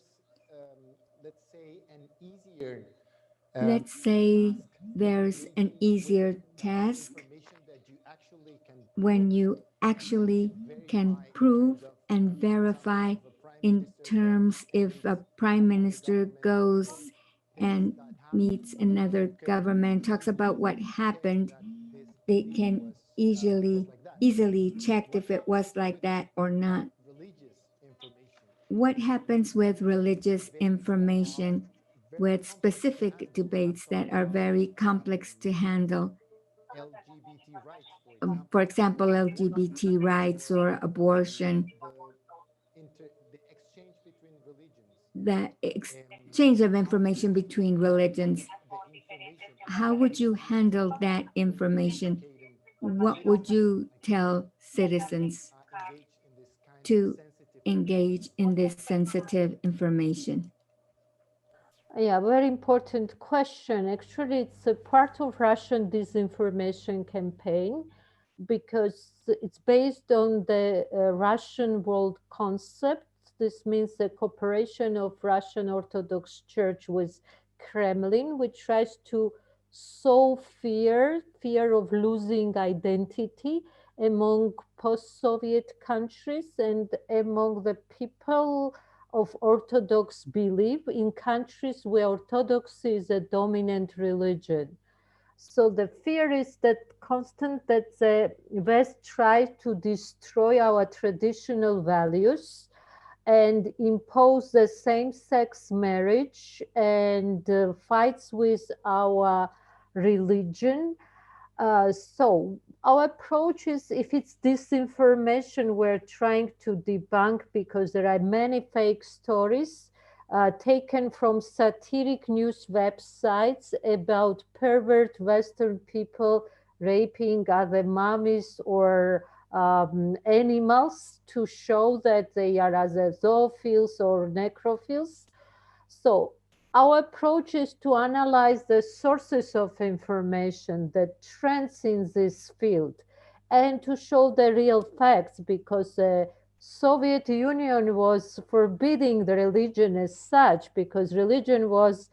Let's say there's an easier task when you actually can prove and verify in terms if a prime minister goes and meets another government, talks about what happened, they can easily check if it was like that or not. What happens with religious information, with specific debates that are very complex to handle? For example, LGBT rights or abortion. The exchange of information between religions. How would you handle that information? What would you tell citizens to engage in this sensitive information? Yeah, very important question. Actually, it's a part of Russian disinformation campaign because it's based on the Russian world concept. This means the cooperation of Russian Orthodox Church with Kremlin, which tries to sow fear of losing identity among post-Soviet countries and among the people of Orthodox belief in countries where Orthodoxy is a dominant religion. So the fear is that constant that the West tries to destroy our traditional values and impose the same-sex marriage and fights with our religion. So our approach is, if it's disinformation, we're trying to debunk because there are many fake stories taken from satiric news websites about pervert Western people raping other mummies or animals to show that they are either zoophiles or necrophiles. So our approach is to analyze the sources of information, the trends in this field, and to show the real facts, because the Soviet Union was forbidding the religion as such, because religion was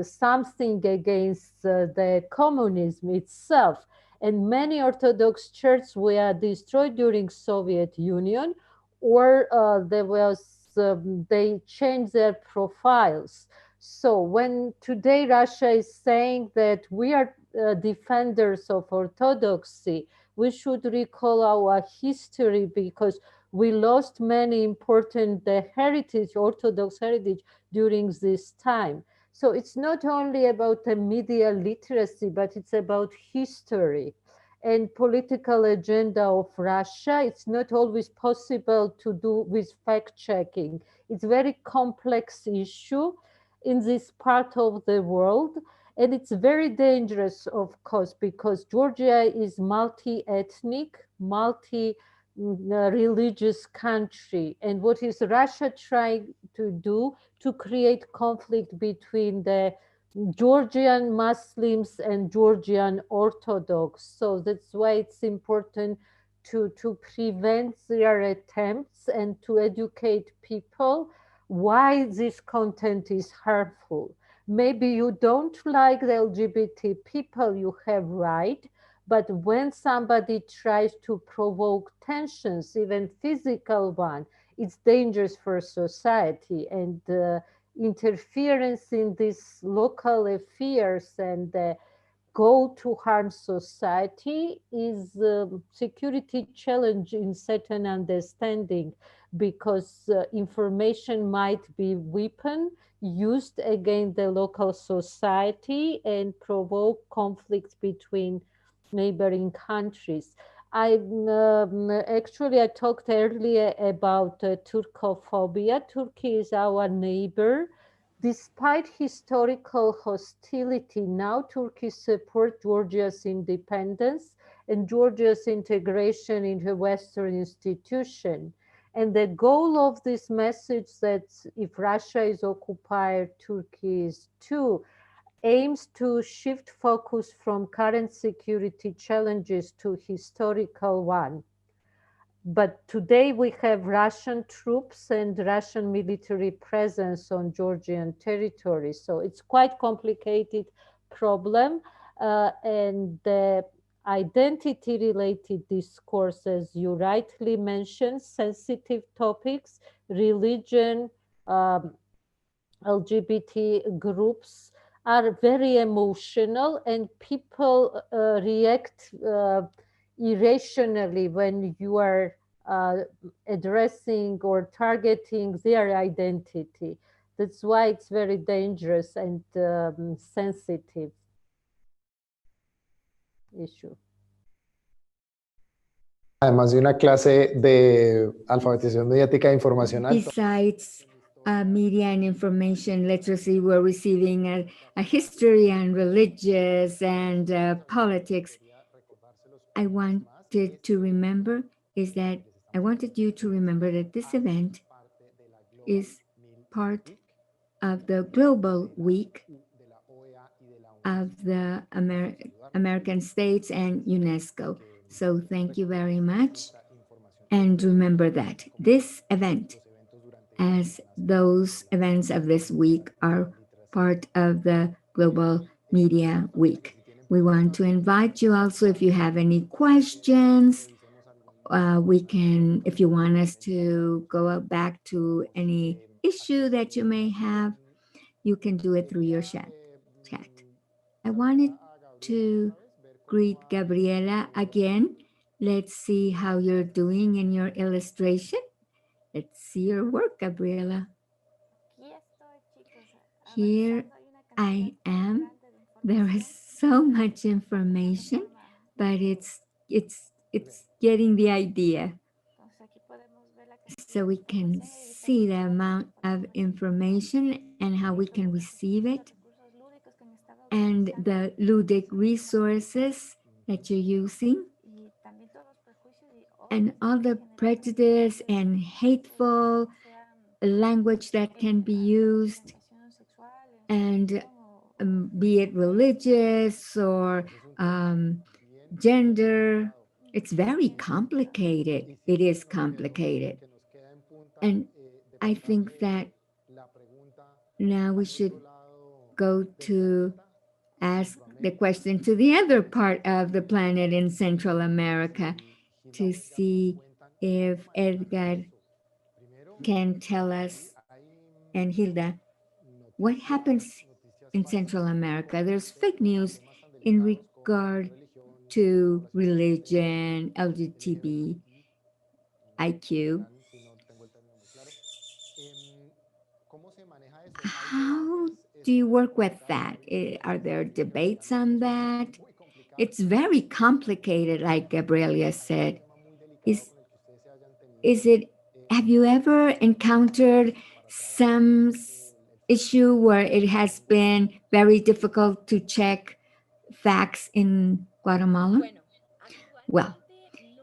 something against the communism itself. And many Orthodox churches were destroyed during Soviet Union, or they changed their profiles. So when today Russia is saying that we are defenders of orthodoxy, we should recall our history, because we lost many important heritage, Orthodox heritage, during this time. So it's not only about the media literacy, but it's about history and political agenda of Russia. It's not always possible to do with fact-checking. It's a very complex issue in this part of the world. And it's very dangerous, of course, because Georgia is multi-ethnic, multi-religious country. And what is Russia trying to do to create conflict between the Georgian Muslims and Georgian Orthodox? So that's why it's important to prevent their attempts and to educate people why this content is harmful. Maybe you don't like the LGBT people, you have right, but when somebody tries to provoke tensions, even physical one, it's dangerous for society. And interference in these local affairs and goal to harm society is a security challenge in certain understanding, because information might be weapon used against the local society and provoke conflicts between neighboring countries. I talked earlier about Turkophobia. Turkey is our neighbor. Despite historical hostility, now Turkey supports Georgia's independence and Georgia's integration into Western institution. And the goal of this message, that if Russia is occupied, Turkey is too, aims to shift focus from current security challenges to historical one. But today we have Russian troops and Russian military presence on Georgian territory. So it's quite complicated problem. And the identity-related discourse, as you rightly mentioned, sensitive topics, religion, LGBT groups are very emotional, and people react irrationally when you are addressing or targeting their identity. That's why it's very dangerous and sensitive issue. Además de una clase de alfabetización mediática e informacional. Besides media and information literacy, we're receiving a history and religious and politics. I wanted to remember I wanted you to remember that this event is part of the Global Week of the American states and UNESCO. So thank you very much. And remember that this event, as those events of this week, are part of the Global Media Week. We want to invite you also, if you have any questions, if you want us to go back to any issue that you may have, you can do it through your chat. I wanted to greet Gabriela again. Let's see how you're doing in your illustration. Let's see your work, Gabriela. Here I am. There is so much information, but it's getting the idea. So we can see the amount of information and how we can receive it, and the ludic resources that you're using, and all the prejudice and hateful language that can be used, and be it religious or gender. It's very complicated. It is complicated. And I think that now we should go to ask the question to the other part of the planet in Central America to see if Edgar can tell us, and Gilda, what happens in Central America. There's fake news in regard to religion, LGBT, IQ. How do you work with that? Are there debates on that? It's very complicated, like Gabriela said. Is it, have you ever encountered some issue where it has been very difficult to check facts in Guatemala? Well,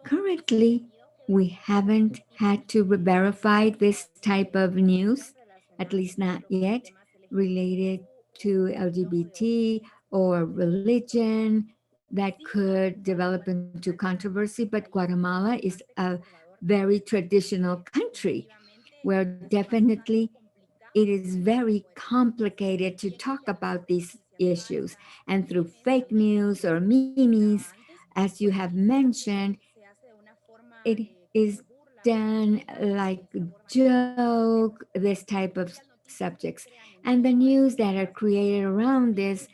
currently, we haven't had to verify this type of news, at least not yet, related to LGBT or religion that could develop into controversy. But Guatemala is a very traditional country where definitely it is very complicated to talk about these issues. And through fake news or memes, as you have mentioned, it is done like joke, this type of subjects. And the news that are created around this,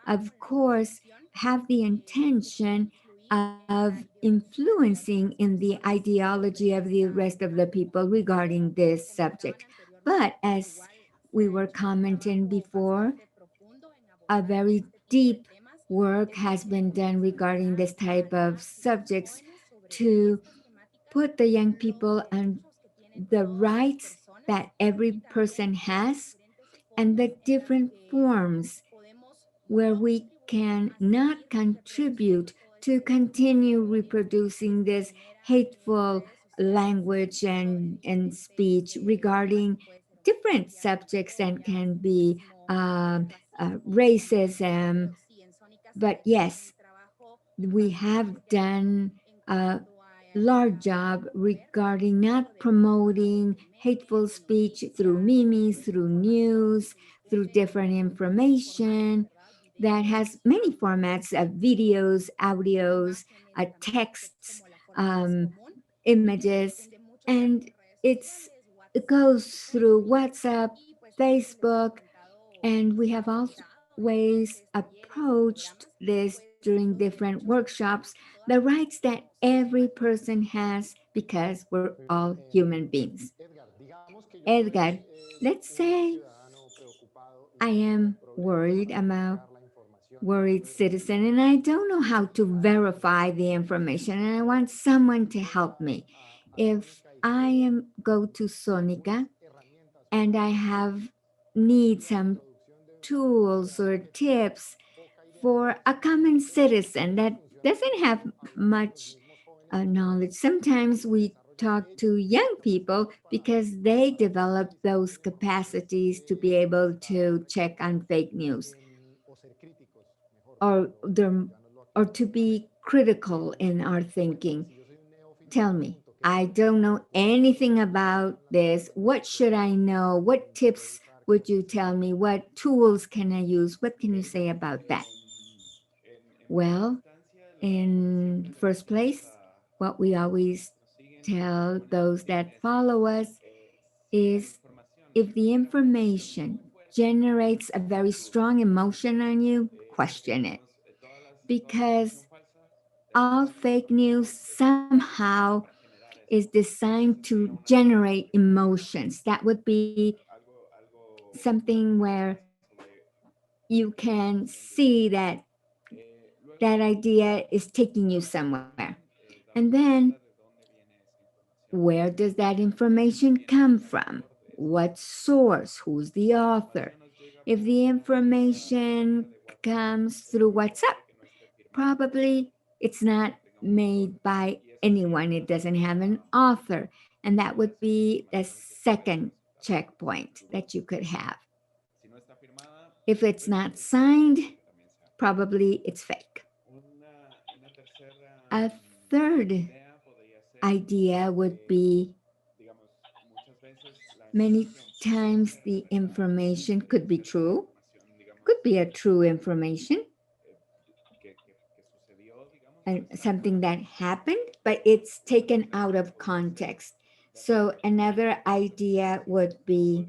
of course, have the intention of influencing in the ideology of the rest of the people regarding this subject. But as we were commenting before, a very deep work has been done regarding this type of subjects to put the young people on the rights that every person has and the different forms where we can not contribute to continue reproducing this hateful language and speech regarding different subjects and can be racism. But yes, we have done a large job regarding not promoting hateful speech through memes, through news, through different information that has many formats of videos, audios, texts, images, and it goes through WhatsApp, Facebook, and we have always approached this during different workshops, the rights that every person has because we're all human beings. Edgar, let's say I am worried, I'm a worried citizen, and I don't know how to verify the information, and I want someone to help me. If go to Sónica and I need some tools or tips for a common citizen that doesn't have much knowledge. Sometimes we talk to young people because they develop those capacities to be able to check on fake news or to be critical in our thinking. Tell me, I don't know anything about this. What should I know? What tips would you tell me? What tools can I use? What can you say about that? Well, in first place, what we always tell those that follow us is if the information generates a very strong emotion on you, question it, because all fake news somehow is designed to generate emotions. That would be something where you can see that that idea is taking you somewhere. And then, where does that information come from? What source? Who's the author? If the information comes through WhatsApp, probably it's not made by anyone. It doesn't have an author. And that would be the second checkpoint that you could have. If it's not signed, probably it's fake. A third idea would be many times the information could be true, could be a true information, and something that happened, but it's taken out of context. So another idea would be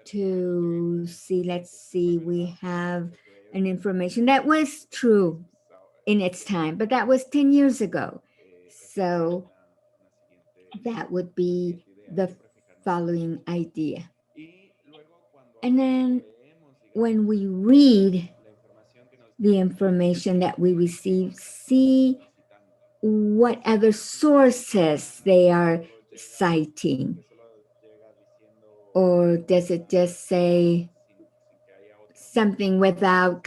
to see, let's see, we have an information that was true in its time, but that was 10 years ago. So that would be the following idea. And then when we read the information that we receive, see what other sources they are citing. Or does it just say something without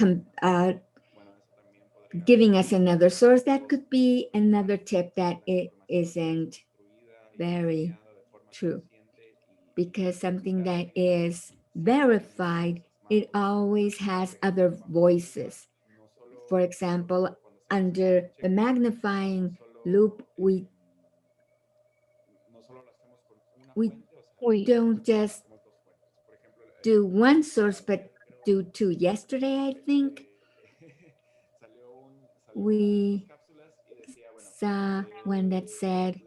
giving us another source? That could be another tip that it isn't very true, because something that is verified, it always has other voices. For example, under the magnifying loupe, we We don't just do one source, but do two. Yesterday, I think, we saw one that said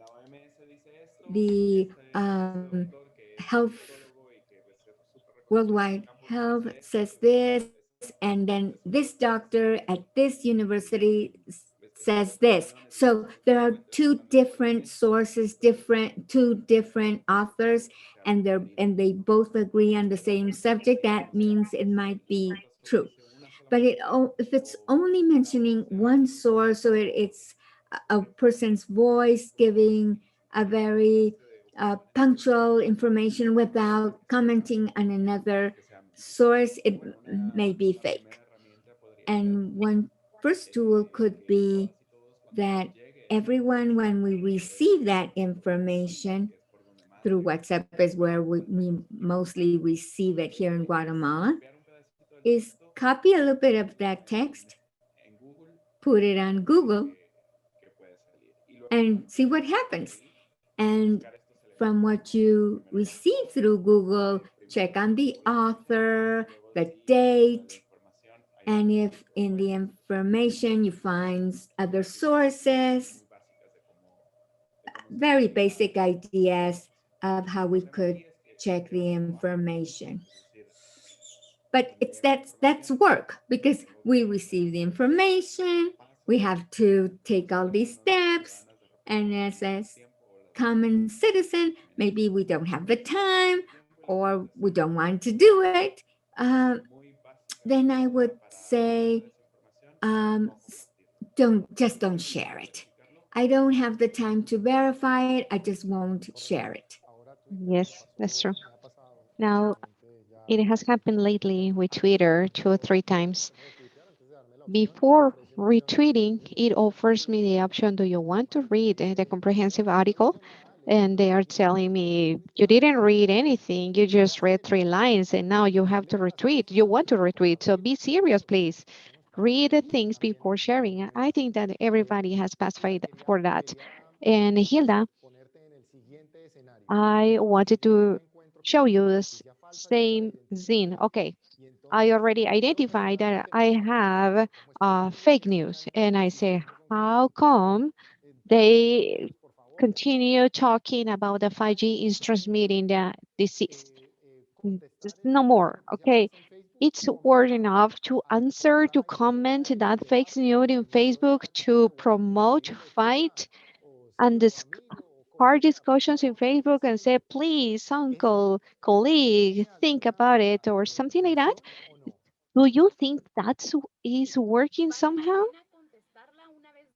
the health, worldwide health says this, and then this doctor at this university says this. So there are two different sources, two different authors, and they both agree on the same subject. That means it might be true. But if it's only mentioning one source, or it's a person's voice giving a very punctual information without commenting on another source, it may be fake. And one first tool could be that everyone, when we receive that information through WhatsApp, is where we mostly receive it here in Guatemala, is copy a little bit of that text, put it on Google, and see what happens. And from what you receive through Google, check on the author, the date, and if in the information you find other sources, very basic ideas of how we could check the information. But that's work, because we receive the information, we have to take all these steps, and as a common citizen, maybe we don't have the time or we don't want to do it. Then I would say, don't share it. I don't have the time to verify it. I just won't share it. Yes, that's true. Now, it has happened lately with Twitter 2 or 3 times. Before retweeting, it offers me the option, do you want to read the comprehensive article? And they are telling me, you didn't read anything, you just read 3 lines, and now you have to retweet. You want to retweet, so be serious, please. Read the things before sharing. I think that everybody has passed for that. And Hilda, I wanted to show you this same zine. Okay, I already identified that I have fake news, and I say, how come they continue talking about the 5G is transmitting the disease? Just no more. Okay, it's word enough to answer, to comment that fake news in Facebook, to promote, fight, and hard discussions in Facebook and say, please, uncle, colleague, think about it, or something like that? Do you think that is working somehow?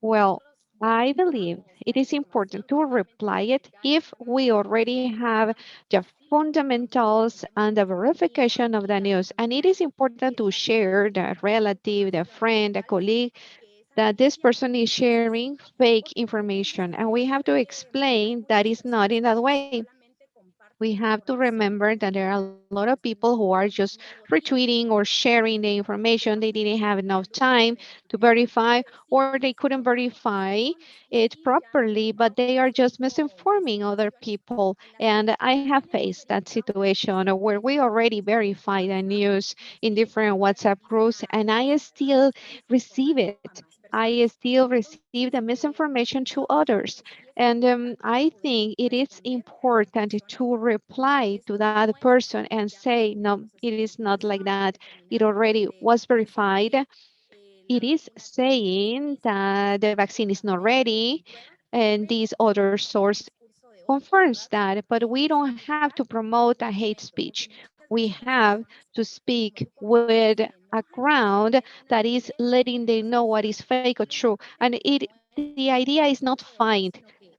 Well, I believe it is important to reply it if we already have the fundamentals and the verification of the news. And it is important to share the relative, the friend, the colleague, that this person is sharing fake information. And we have to explain that it's not in that way. We have to remember that there are a lot of people who are just retweeting or sharing the information. They didn't have enough time to verify, or they couldn't verify it properly, but they are just misinforming other people. And I have faced that situation where we already verify the news in different WhatsApp groups, and I still receive it. I still receive the misinformation to others. And I think it is important to reply to that person and say, no, it is not like that. It already was verified. It is saying that the vaccine is not ready, and this other source confirms that, but we don't have to promote a hate speech. We have to speak with a ground that is letting them know what is fake or true. And the idea is not find,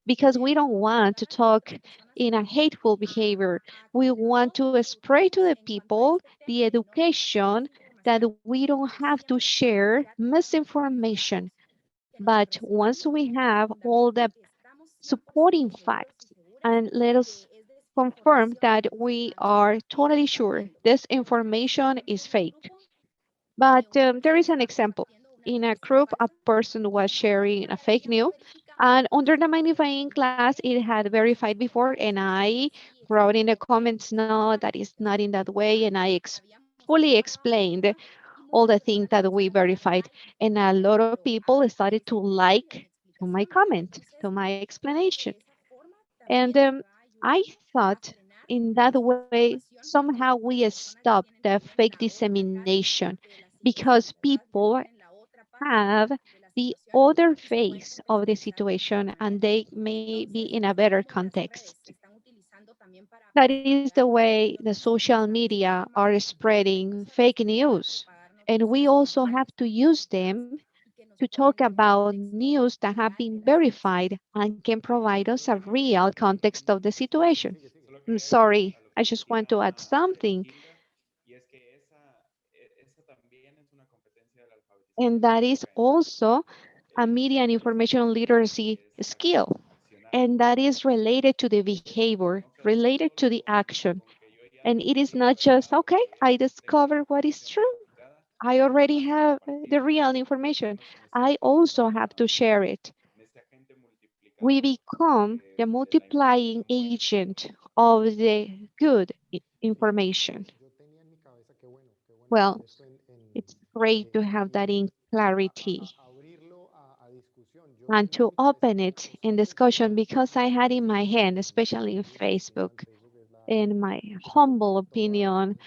because we don't want to talk in a hateful behavior. We want to spread to the people the education that we don't have to share misinformation. But once we have all the supporting facts, and let us confirm that we are totally sure this information is fake. But there is an example. In a group, a person was sharing a fake news, and under the magnifying glass, it had verified before, and I wrote in the comments, no, that is not in that way, and I fully explained all the things that we verified. And a lot of people started to like to my comment, to my explanation. And I thought in that way, somehow we stop the fake dissemination because people have the other face of the situation and they may be in a better context. That is the way the social media are spreading fake news. And we also have to use them to talk about news that have been verified and can provide us a real context of the situation. I'm sorry, I just want to add something, and that is also a media and information literacy skill. And that is related to the behavior, related to the action. And it is not just, okay, I discovered what is true. I already have the real information. I also have to share it. We become the multiplying agent of the good information. Well, it's great to have that in clarity and to open it in discussion, because I had in my hand, especially in Facebook, in my humble opinion,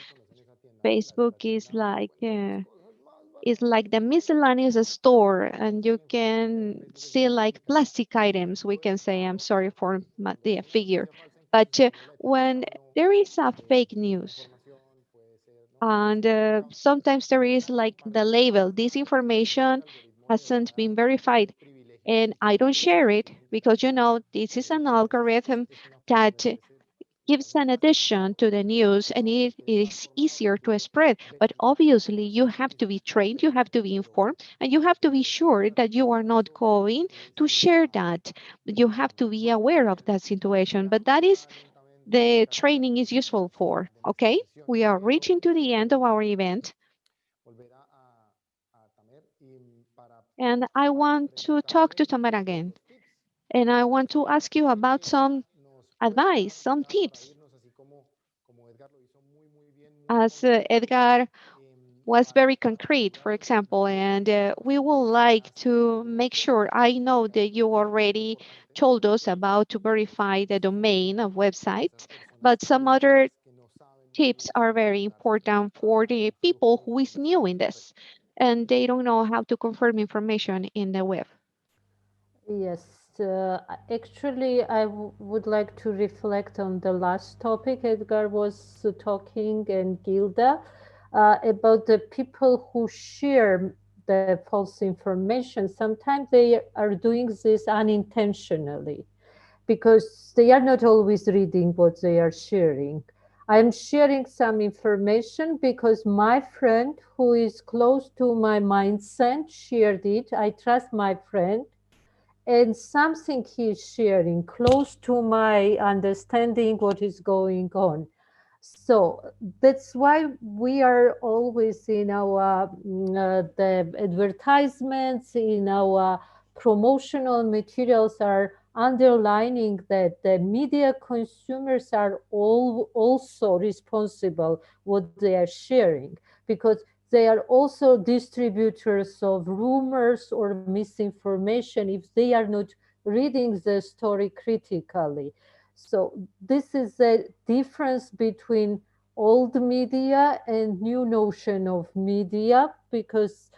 Facebook is like the miscellaneous store, and you can see like plastic items. We can say, I'm sorry for the figure, but when there is a fake news, and sometimes there is like the label, this information hasn't been verified, and I don't share it because this is an algorithm that gives an addition to the news, and it is easier to spread. But obviously, you have to be trained, you have to be informed, and you have to be sure that you are not going to share that. You have to be aware of that situation. But that is the training is useful for. Okay, we are reaching to the end of our event, and I want to talk to Tamar again. And I want to ask you about some advice, some tips. As Edgar was very concrete, for example, and we would like to make sure, I know that you already told us about to verify the domain of websites, but some other tips are very important for the people who is new in this and they don't know how to confirm information in the web. Yes, actually, I would like to reflect on the last topic Edgar was talking and Gilda about the people who share the false information. Sometimes they are doing this unintentionally because they are not always reading what they are sharing. I'm sharing some information because my friend who is close to my mindset shared it. I trust my friend and something he's sharing close to my understanding what is going on. So that's why we are always in our the advertisements, in our promotional materials are underlining that the media consumers are all also responsible what they are sharing because they are also distributors of rumors or misinformation if they are not reading the story critically. So this is a difference between old media and new notion of media because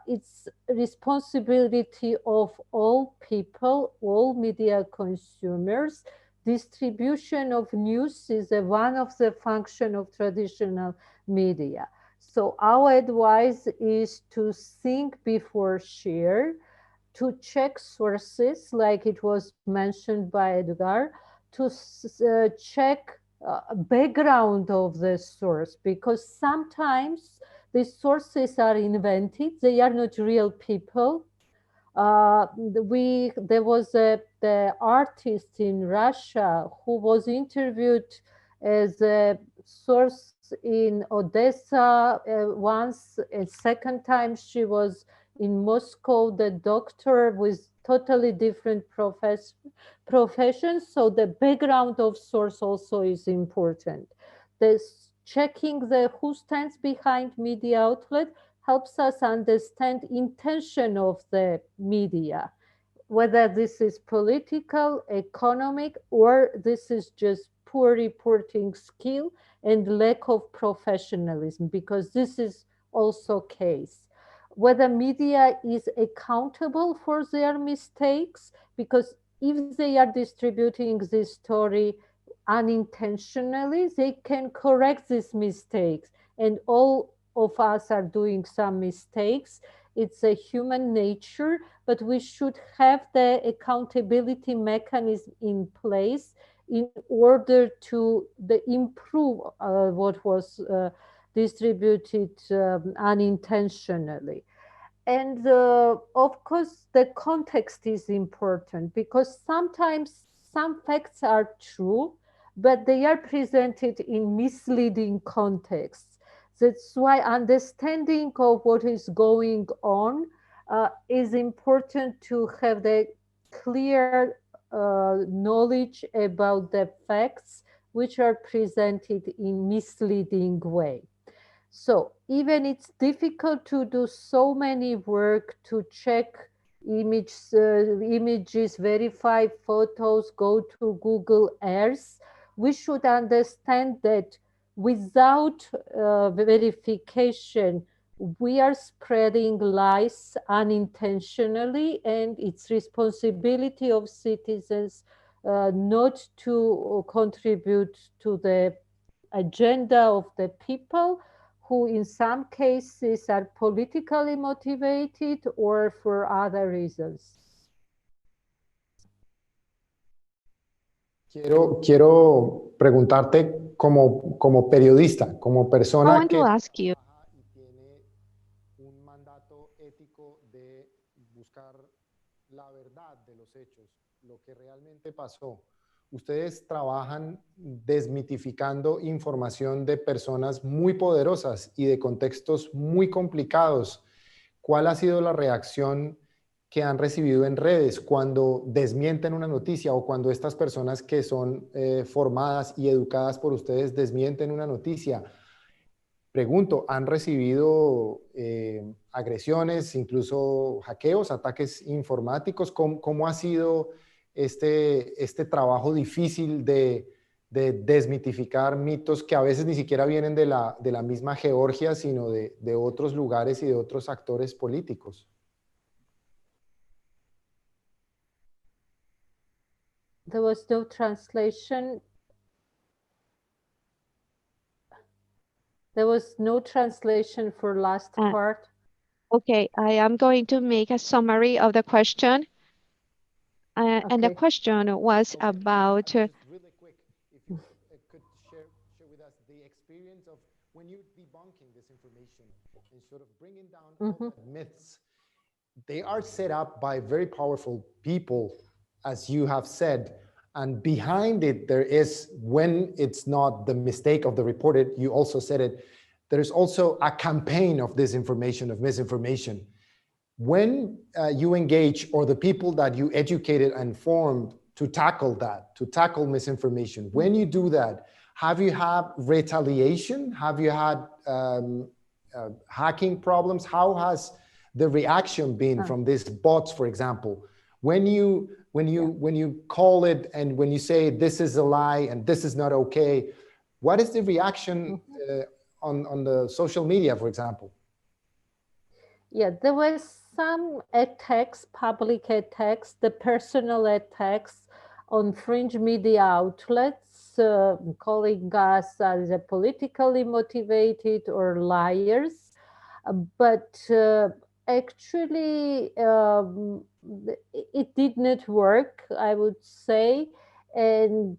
it's responsibility of all people, all media consumers. Distribution of news is one of the function of traditional media. So our advice is to think before share, to check sources like it was mentioned by Edgar, to check background of the source because sometimes the sources are invented, they are not real people. There was the artist in Russia who was interviewed as a source in Odessa once. A second time she was in Moscow, the doctor with totally different professions. So the background of source also is important. This checking the who stands behind media outlet helps us understand intention of the media, whether this is political, economic, or this is just poor reporting skill and lack of professionalism, because this is also case. Whether media is accountable for their mistakes, because if they are distributing this story unintentionally, they can correct these mistakes. And all of us are doing some mistakes. It's a human nature, but we should have the accountability mechanism in place in order to improve what was distributed unintentionally. And of course, the context is important because sometimes some facts are true, but they are presented in misleading contexts. That's why understanding of what is going on is important to have the clear knowledge about the facts which are presented in misleading way. So even it's difficult to do so many work to check images, verify photos, go to Google Earth, we should understand that without verification, we are spreading lies unintentionally, and it's responsibility of citizens not to contribute to the agenda of the people who in some cases are politically motivated or for other reasons. Quiero preguntarte como periodista, como I persona want to que ask you, trabaja y tiene un mandato ético de buscar la verdad de los hechos, lo que realmente pasó. Ustedes trabajan desmitificando información de personas muy poderosas y de contextos muy complicados. ¿Cuál ha sido la reacción que han recibido en redes cuando desmienten una noticia o cuando estas personas que son formadas y educadas por ustedes desmienten una noticia? Pregunto, ¿han recibido agresiones, incluso hackeos, ataques informáticos? ¿Cómo ha sido este trabajo difícil de de desmitificar mitos que a veces ni siquiera vienen de la misma Georgia, sino de otros lugares y de otros actores políticos. There was no translation. There was no translation for last part. Okay, I am going to make a summary of the question. And the question was about Really quick, if you could share with us the experience of when you're debunking this information and sort of bringing down all the myths. They are set up by very powerful people, as you have said, and behind it there is, when it's not the mistake of the reporter, you also said it, there's also a campaign of disinformation, of misinformation. When you engage, or the people that you educated and formed to tackle that, to tackle misinformation, when you do that, have you had retaliation? Have you had hacking problems? How has the reaction been from these bots, for example? When you call it and when you say this is a lie and this is not okay, what is the reaction on the social media, for example? Yeah, there was some attacks, public attacks, the personal attacks on fringe media outlets, calling us as a politically motivated or liars. But actually, it did not work, I would say. And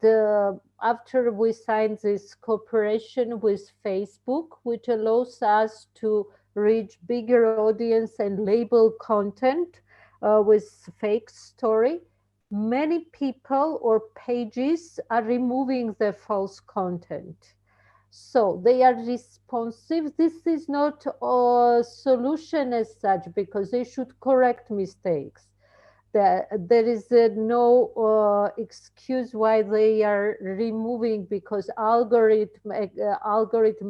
after we signed this cooperation with Facebook, which allows us to reach bigger audience and label content with fake story, many people or pages are removing the false content. So they are responsive. This is not a solution as such, because they should correct mistakes. There is no excuse why they are removing, because algorithm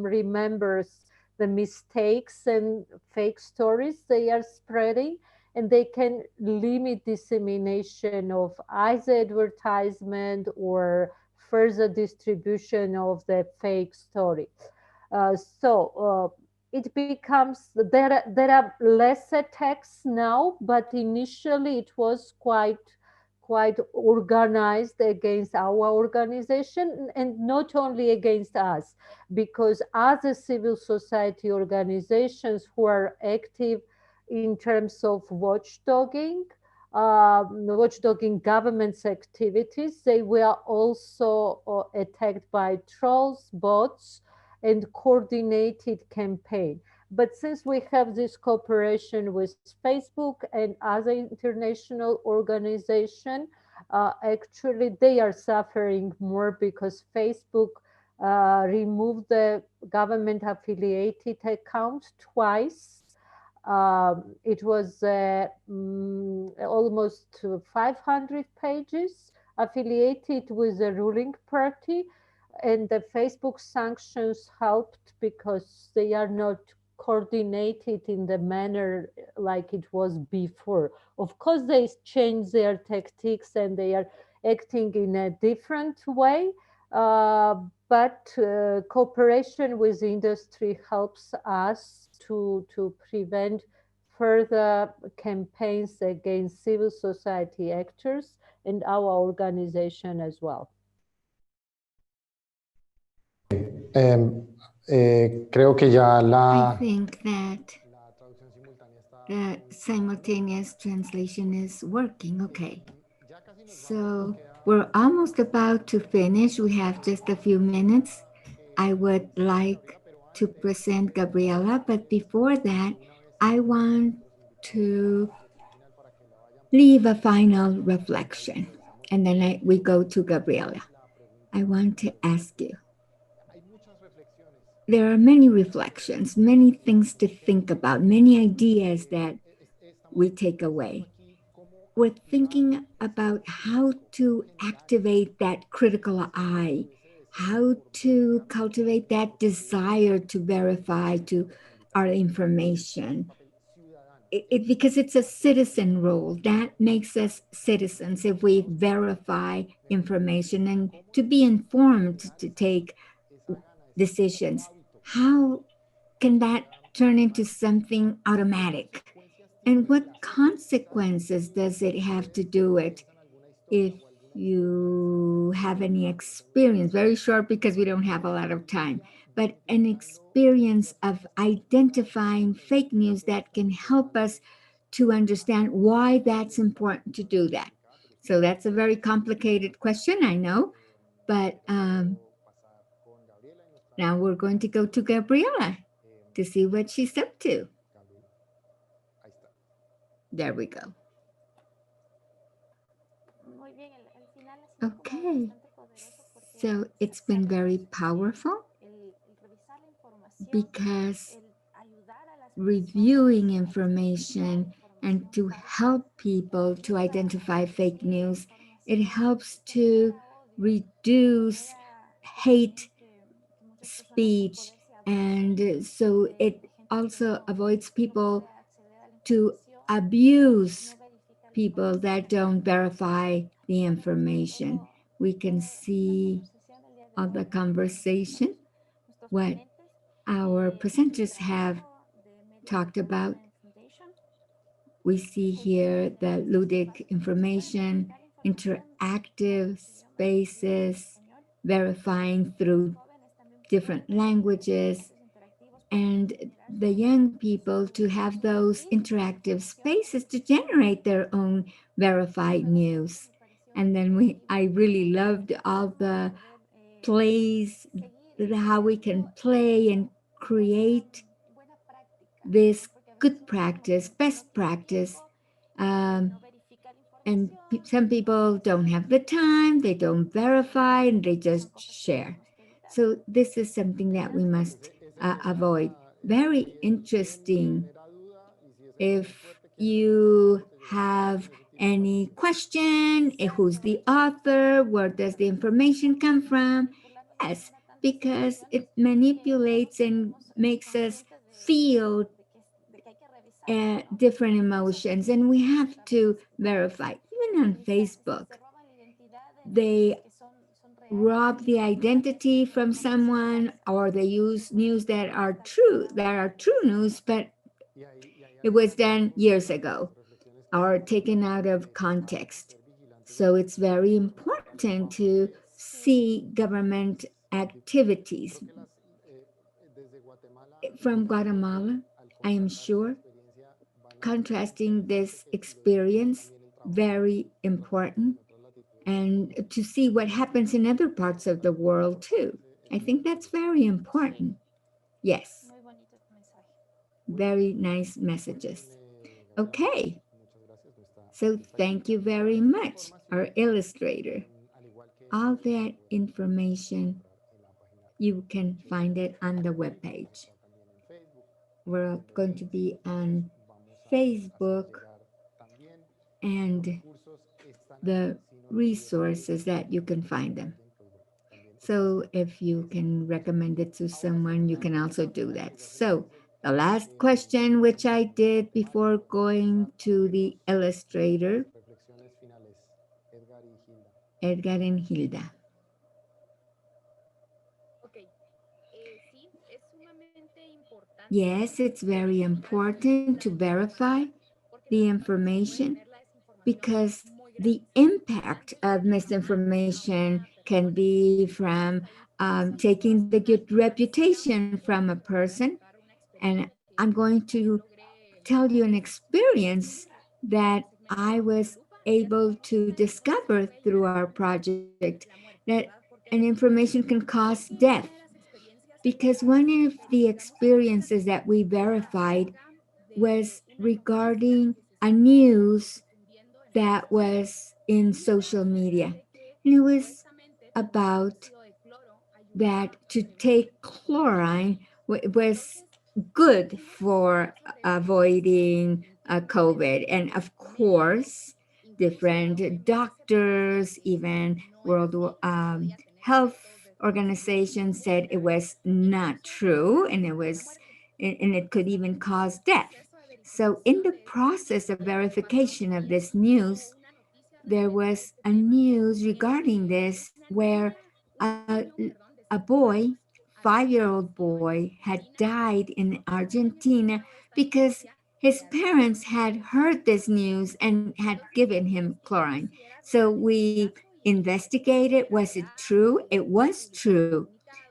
remembers the mistakes and fake stories they are spreading, and they can limit dissemination of either advertisement or further distribution of the fake story. It becomes, there are less attacks now, but initially it was quite organized against our organization, and not only against us, because other civil society organizations who are active in terms of watchdogging government's activities, they were also attacked by trolls, bots, and coordinated campaign. But since we have this cooperation with Facebook and other international organizations, actually they are suffering more, because Facebook removed the government affiliated account twice. It was almost 500 pages affiliated with the ruling party, and the Facebook sanctions helped because they are not coordinated in the manner like it was before. Of course, they changed their tactics and they are acting in a different way, but cooperation with industry helps us to prevent further campaigns against civil society actors and our organization as well. Creo que ya I think that the simultaneous translation is working. Okay. So we're almost about to finish. We have just a few minutes. I would like to present Gabriela, but before that, I want to leave a final reflection, and then we go to Gabriela. I want to ask you. There are many reflections, many things to think about, many ideas that we take away. We're thinking about how to activate that critical eye, how to cultivate that desire to verify to our information. because it's a citizen role that makes us citizens if we verify information and to be informed to take decisions. How can that turn into something automatic? And what consequences does it have to do it? If you have any experience, very short because we don't have a lot of time, but an experience of identifying fake news that can help us to understand why that's important to do that. So that's a very complicated question, I know, but now we're going to go to Gabriela to see what she's up to. There we go. Okay, so it's been very powerful because reviewing information and to help people to identify fake news, it helps to reduce hate speech, and so it also avoids people to abuse people that don't verify the information. We can see on the conversation what our presenters have talked about. We see here the ludic information, interactive spaces, verifying through different languages, and the young people to have those interactive spaces to generate their own verified news. And then I really loved all the plays, how we can play and create this good practice, best practice. And some people don't have the time, they don't verify, and they just share. So this is something that we must avoid. Very interesting. If you have any question, who's the author, where does the information come from? Yes, because it manipulates and makes us feel different emotions, and we have to verify. Even on Facebook, they rob the identity from someone, or they use news that are true news, but it was done years ago or taken out of context. So it's very important to see government activities. From Guatemala, I am sure, contrasting this experience, very important, and to see what happens in other parts of the world too. I think that's very important. Yes, very nice messages. Okay, so thank you very much, our illustrator. All that information, you can find it on the webpage. We're going to be on Facebook and the resources that you can find them. So if you can recommend it to someone, you can also do that. So the last question, which I did before going to the illustrator, Edgar and Gilda. Yes, it's very important to verify the information because the impact of misinformation can be from taking the good reputation from a person. And I'm going to tell you an experience that I was able to discover through our project, that an information can cause death. Because one of the experiences that we verified was regarding a news that was in social media. And it was about that to take chlorine was good for avoiding COVID. And of course, different doctors, even World Health Organization said it was not true, and it could even cause death. So in the process of verification of this news, there was a news regarding this where a boy, 5-year-old boy, had died in Argentina because his parents had heard this news and had given him chlorine. So we investigated, was it true? It was true.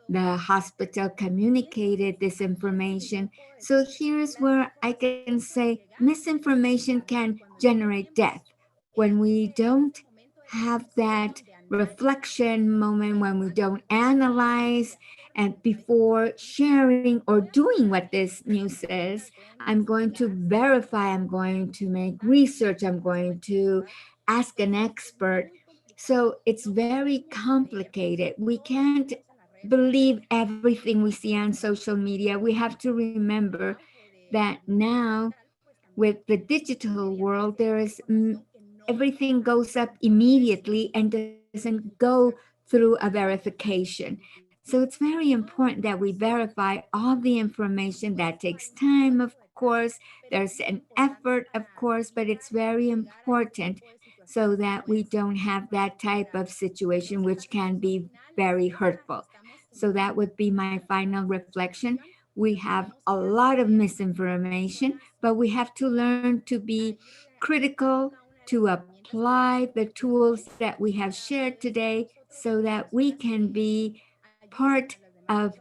The hospital communicated this information. So here's where I can say misinformation can generate death when we don't have that reflection moment, when we don't analyze and before sharing or doing what this news says. I'm going to verify, I'm going to make research, I'm going to ask an expert. So it's very complicated. We can't believe everything we see on social media. We have to remember that now with the digital world, there is everything goes up immediately and doesn't go through a verification. So it's very important that we verify all the information. That takes time, of course. There's an effort, of course, but it's very important so that we don't have that type of situation which can be very hurtful. So that would be my final reflection. We have a lot of misinformation, but we have to learn to be critical, to apply the tools that we have shared today so that we can be part of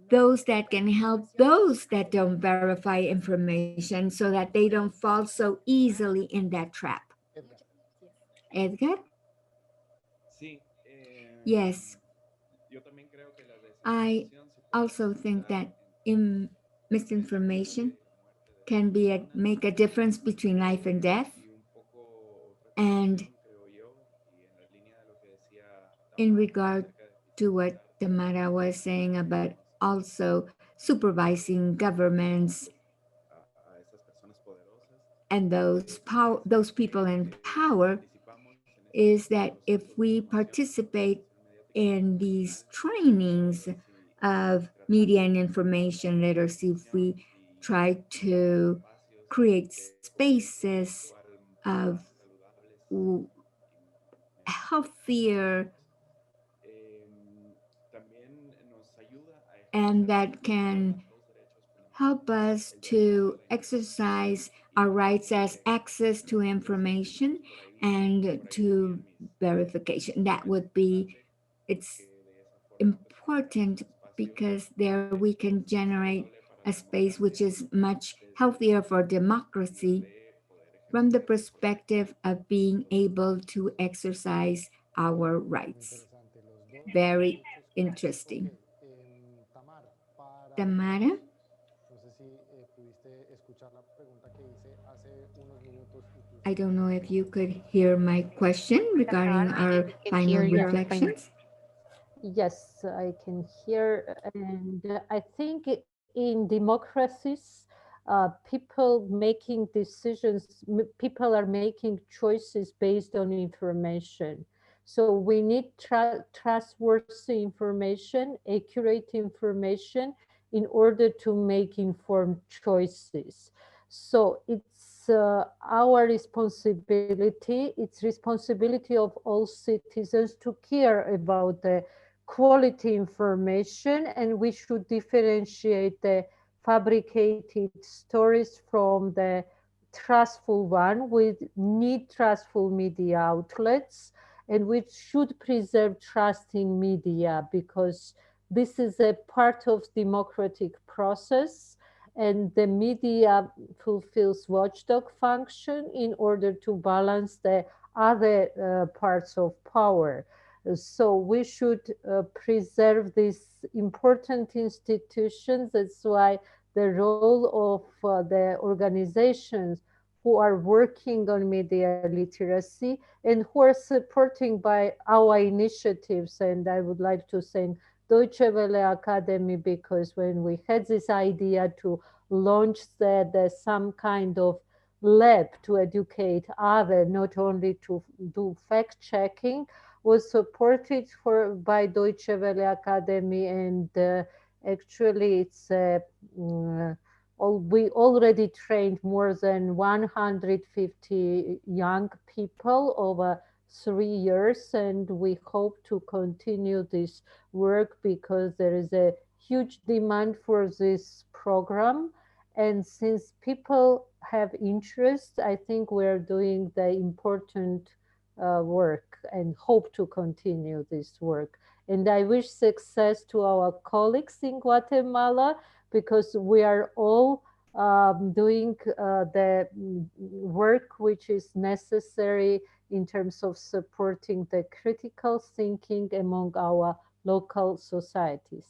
those that can help those that don't verify information so that they don't fall so easily in that trap. Edgar. Edgar? Yes, I also think that misinformation can be make a difference between life and death. And in regard to what Tamara was saying about also supervising governments and those people in power, is that if we participate in these trainings of media and information literacy, if we try to create spaces of healthier and that can help us to exercise our rights as access to information and to verification. That would be, it's important because there we can generate a space which is much healthier for democracy from the perspective of being able to exercise our rights. Interesante los dos. Very Muchos- interesting. Ok, Tamar, para Tamara, no sé si pudiste escuchar la pregunta que hice hace unos minutos, I incluso don't know if you could hear my question regarding our can final hear your reflections. Yes, I can hear, and I think in democracies, people making decisions, people are making choices based on information. So we need trustworthy information, accurate information in order to make informed choices. So it's our responsibility, it's responsibility of all citizens to care about the quality information, and we should differentiate the fabricated stories from the trustful one. We need trustful media outlets, and we should preserve trust in media because this is a part of democratic process, and the media fulfills watchdog function in order to balance the other parts of power. So we should preserve these important institutions. That's why the role of the organizations who are working on media literacy and who are supporting by our initiatives. And I would like to thank Deutsche Welle Academy, because when we had this idea to launch some kind of lab to educate others, not only to do fact checking, was supported by Deutsche Welle Academy, and actually it's we already trained more than 150 young people over 3 years, and we hope to continue this work because there is a huge demand for this program. And since people have interest, I think we're doing the important work and hope to continue this work. And I wish success to our colleagues in Guatemala, because we are all doing the work which is necessary in terms of supporting the critical thinking among our local societies.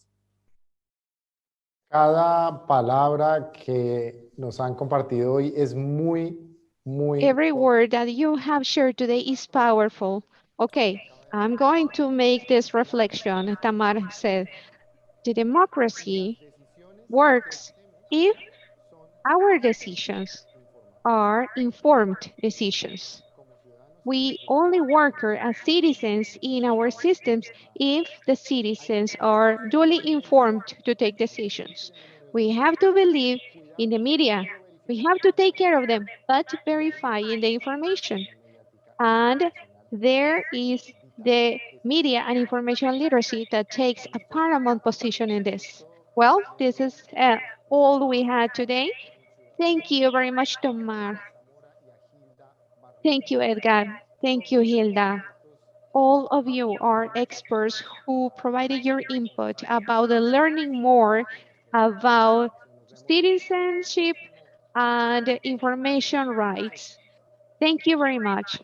Cada palabra que nos han compartido hoy es muy Every word that you have shared today is powerful. Okay, I'm going to make this reflection. Tamar said, the democracy works if our decisions are informed decisions. We only work as citizens in our systems if the citizens are duly informed to take decisions. We have to believe in the media. We have to take care of them, but verifying the information. And there is the media and information literacy that takes a paramount position in this. Well, this is all we had today. Thank you very much, Tamar. Thank you, Edgar. Thank you, Gilda. All of you are experts who provided your input about the learning more about citizenship and information rights. Thank you very much.